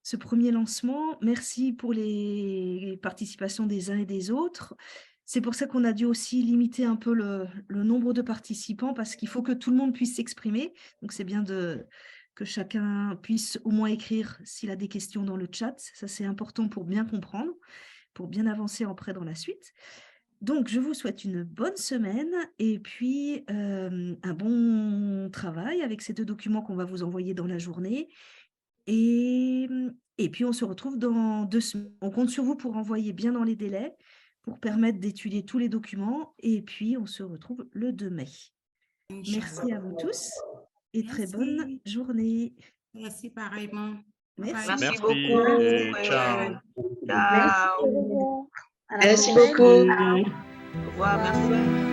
ce premier lancement. Merci pour les participations des uns et des autres. C'est pour ça qu'on a dû aussi limiter un peu le nombre de participants parce qu'il faut que tout le monde puisse s'exprimer. Donc, c'est bien que chacun puisse au moins écrire s'il a des questions dans le chat. Ça, c'est important pour bien comprendre, pour bien avancer après dans la suite. Donc, je vous souhaite une bonne semaine et puis un bon travail avec ces 2 documents qu'on va vous envoyer dans la journée. Et puis, on se retrouve dans 2 semaines. On compte sur vous pour envoyer bien dans les délais, pour permettre d'étudier tous les documents. Et puis, on se retrouve le 2 mai. Merci à vous tous et très bonne journée. Merci pareillement. Merci beaucoup. Et ciao. Ciao. Merci beaucoup. Au revoir, merci.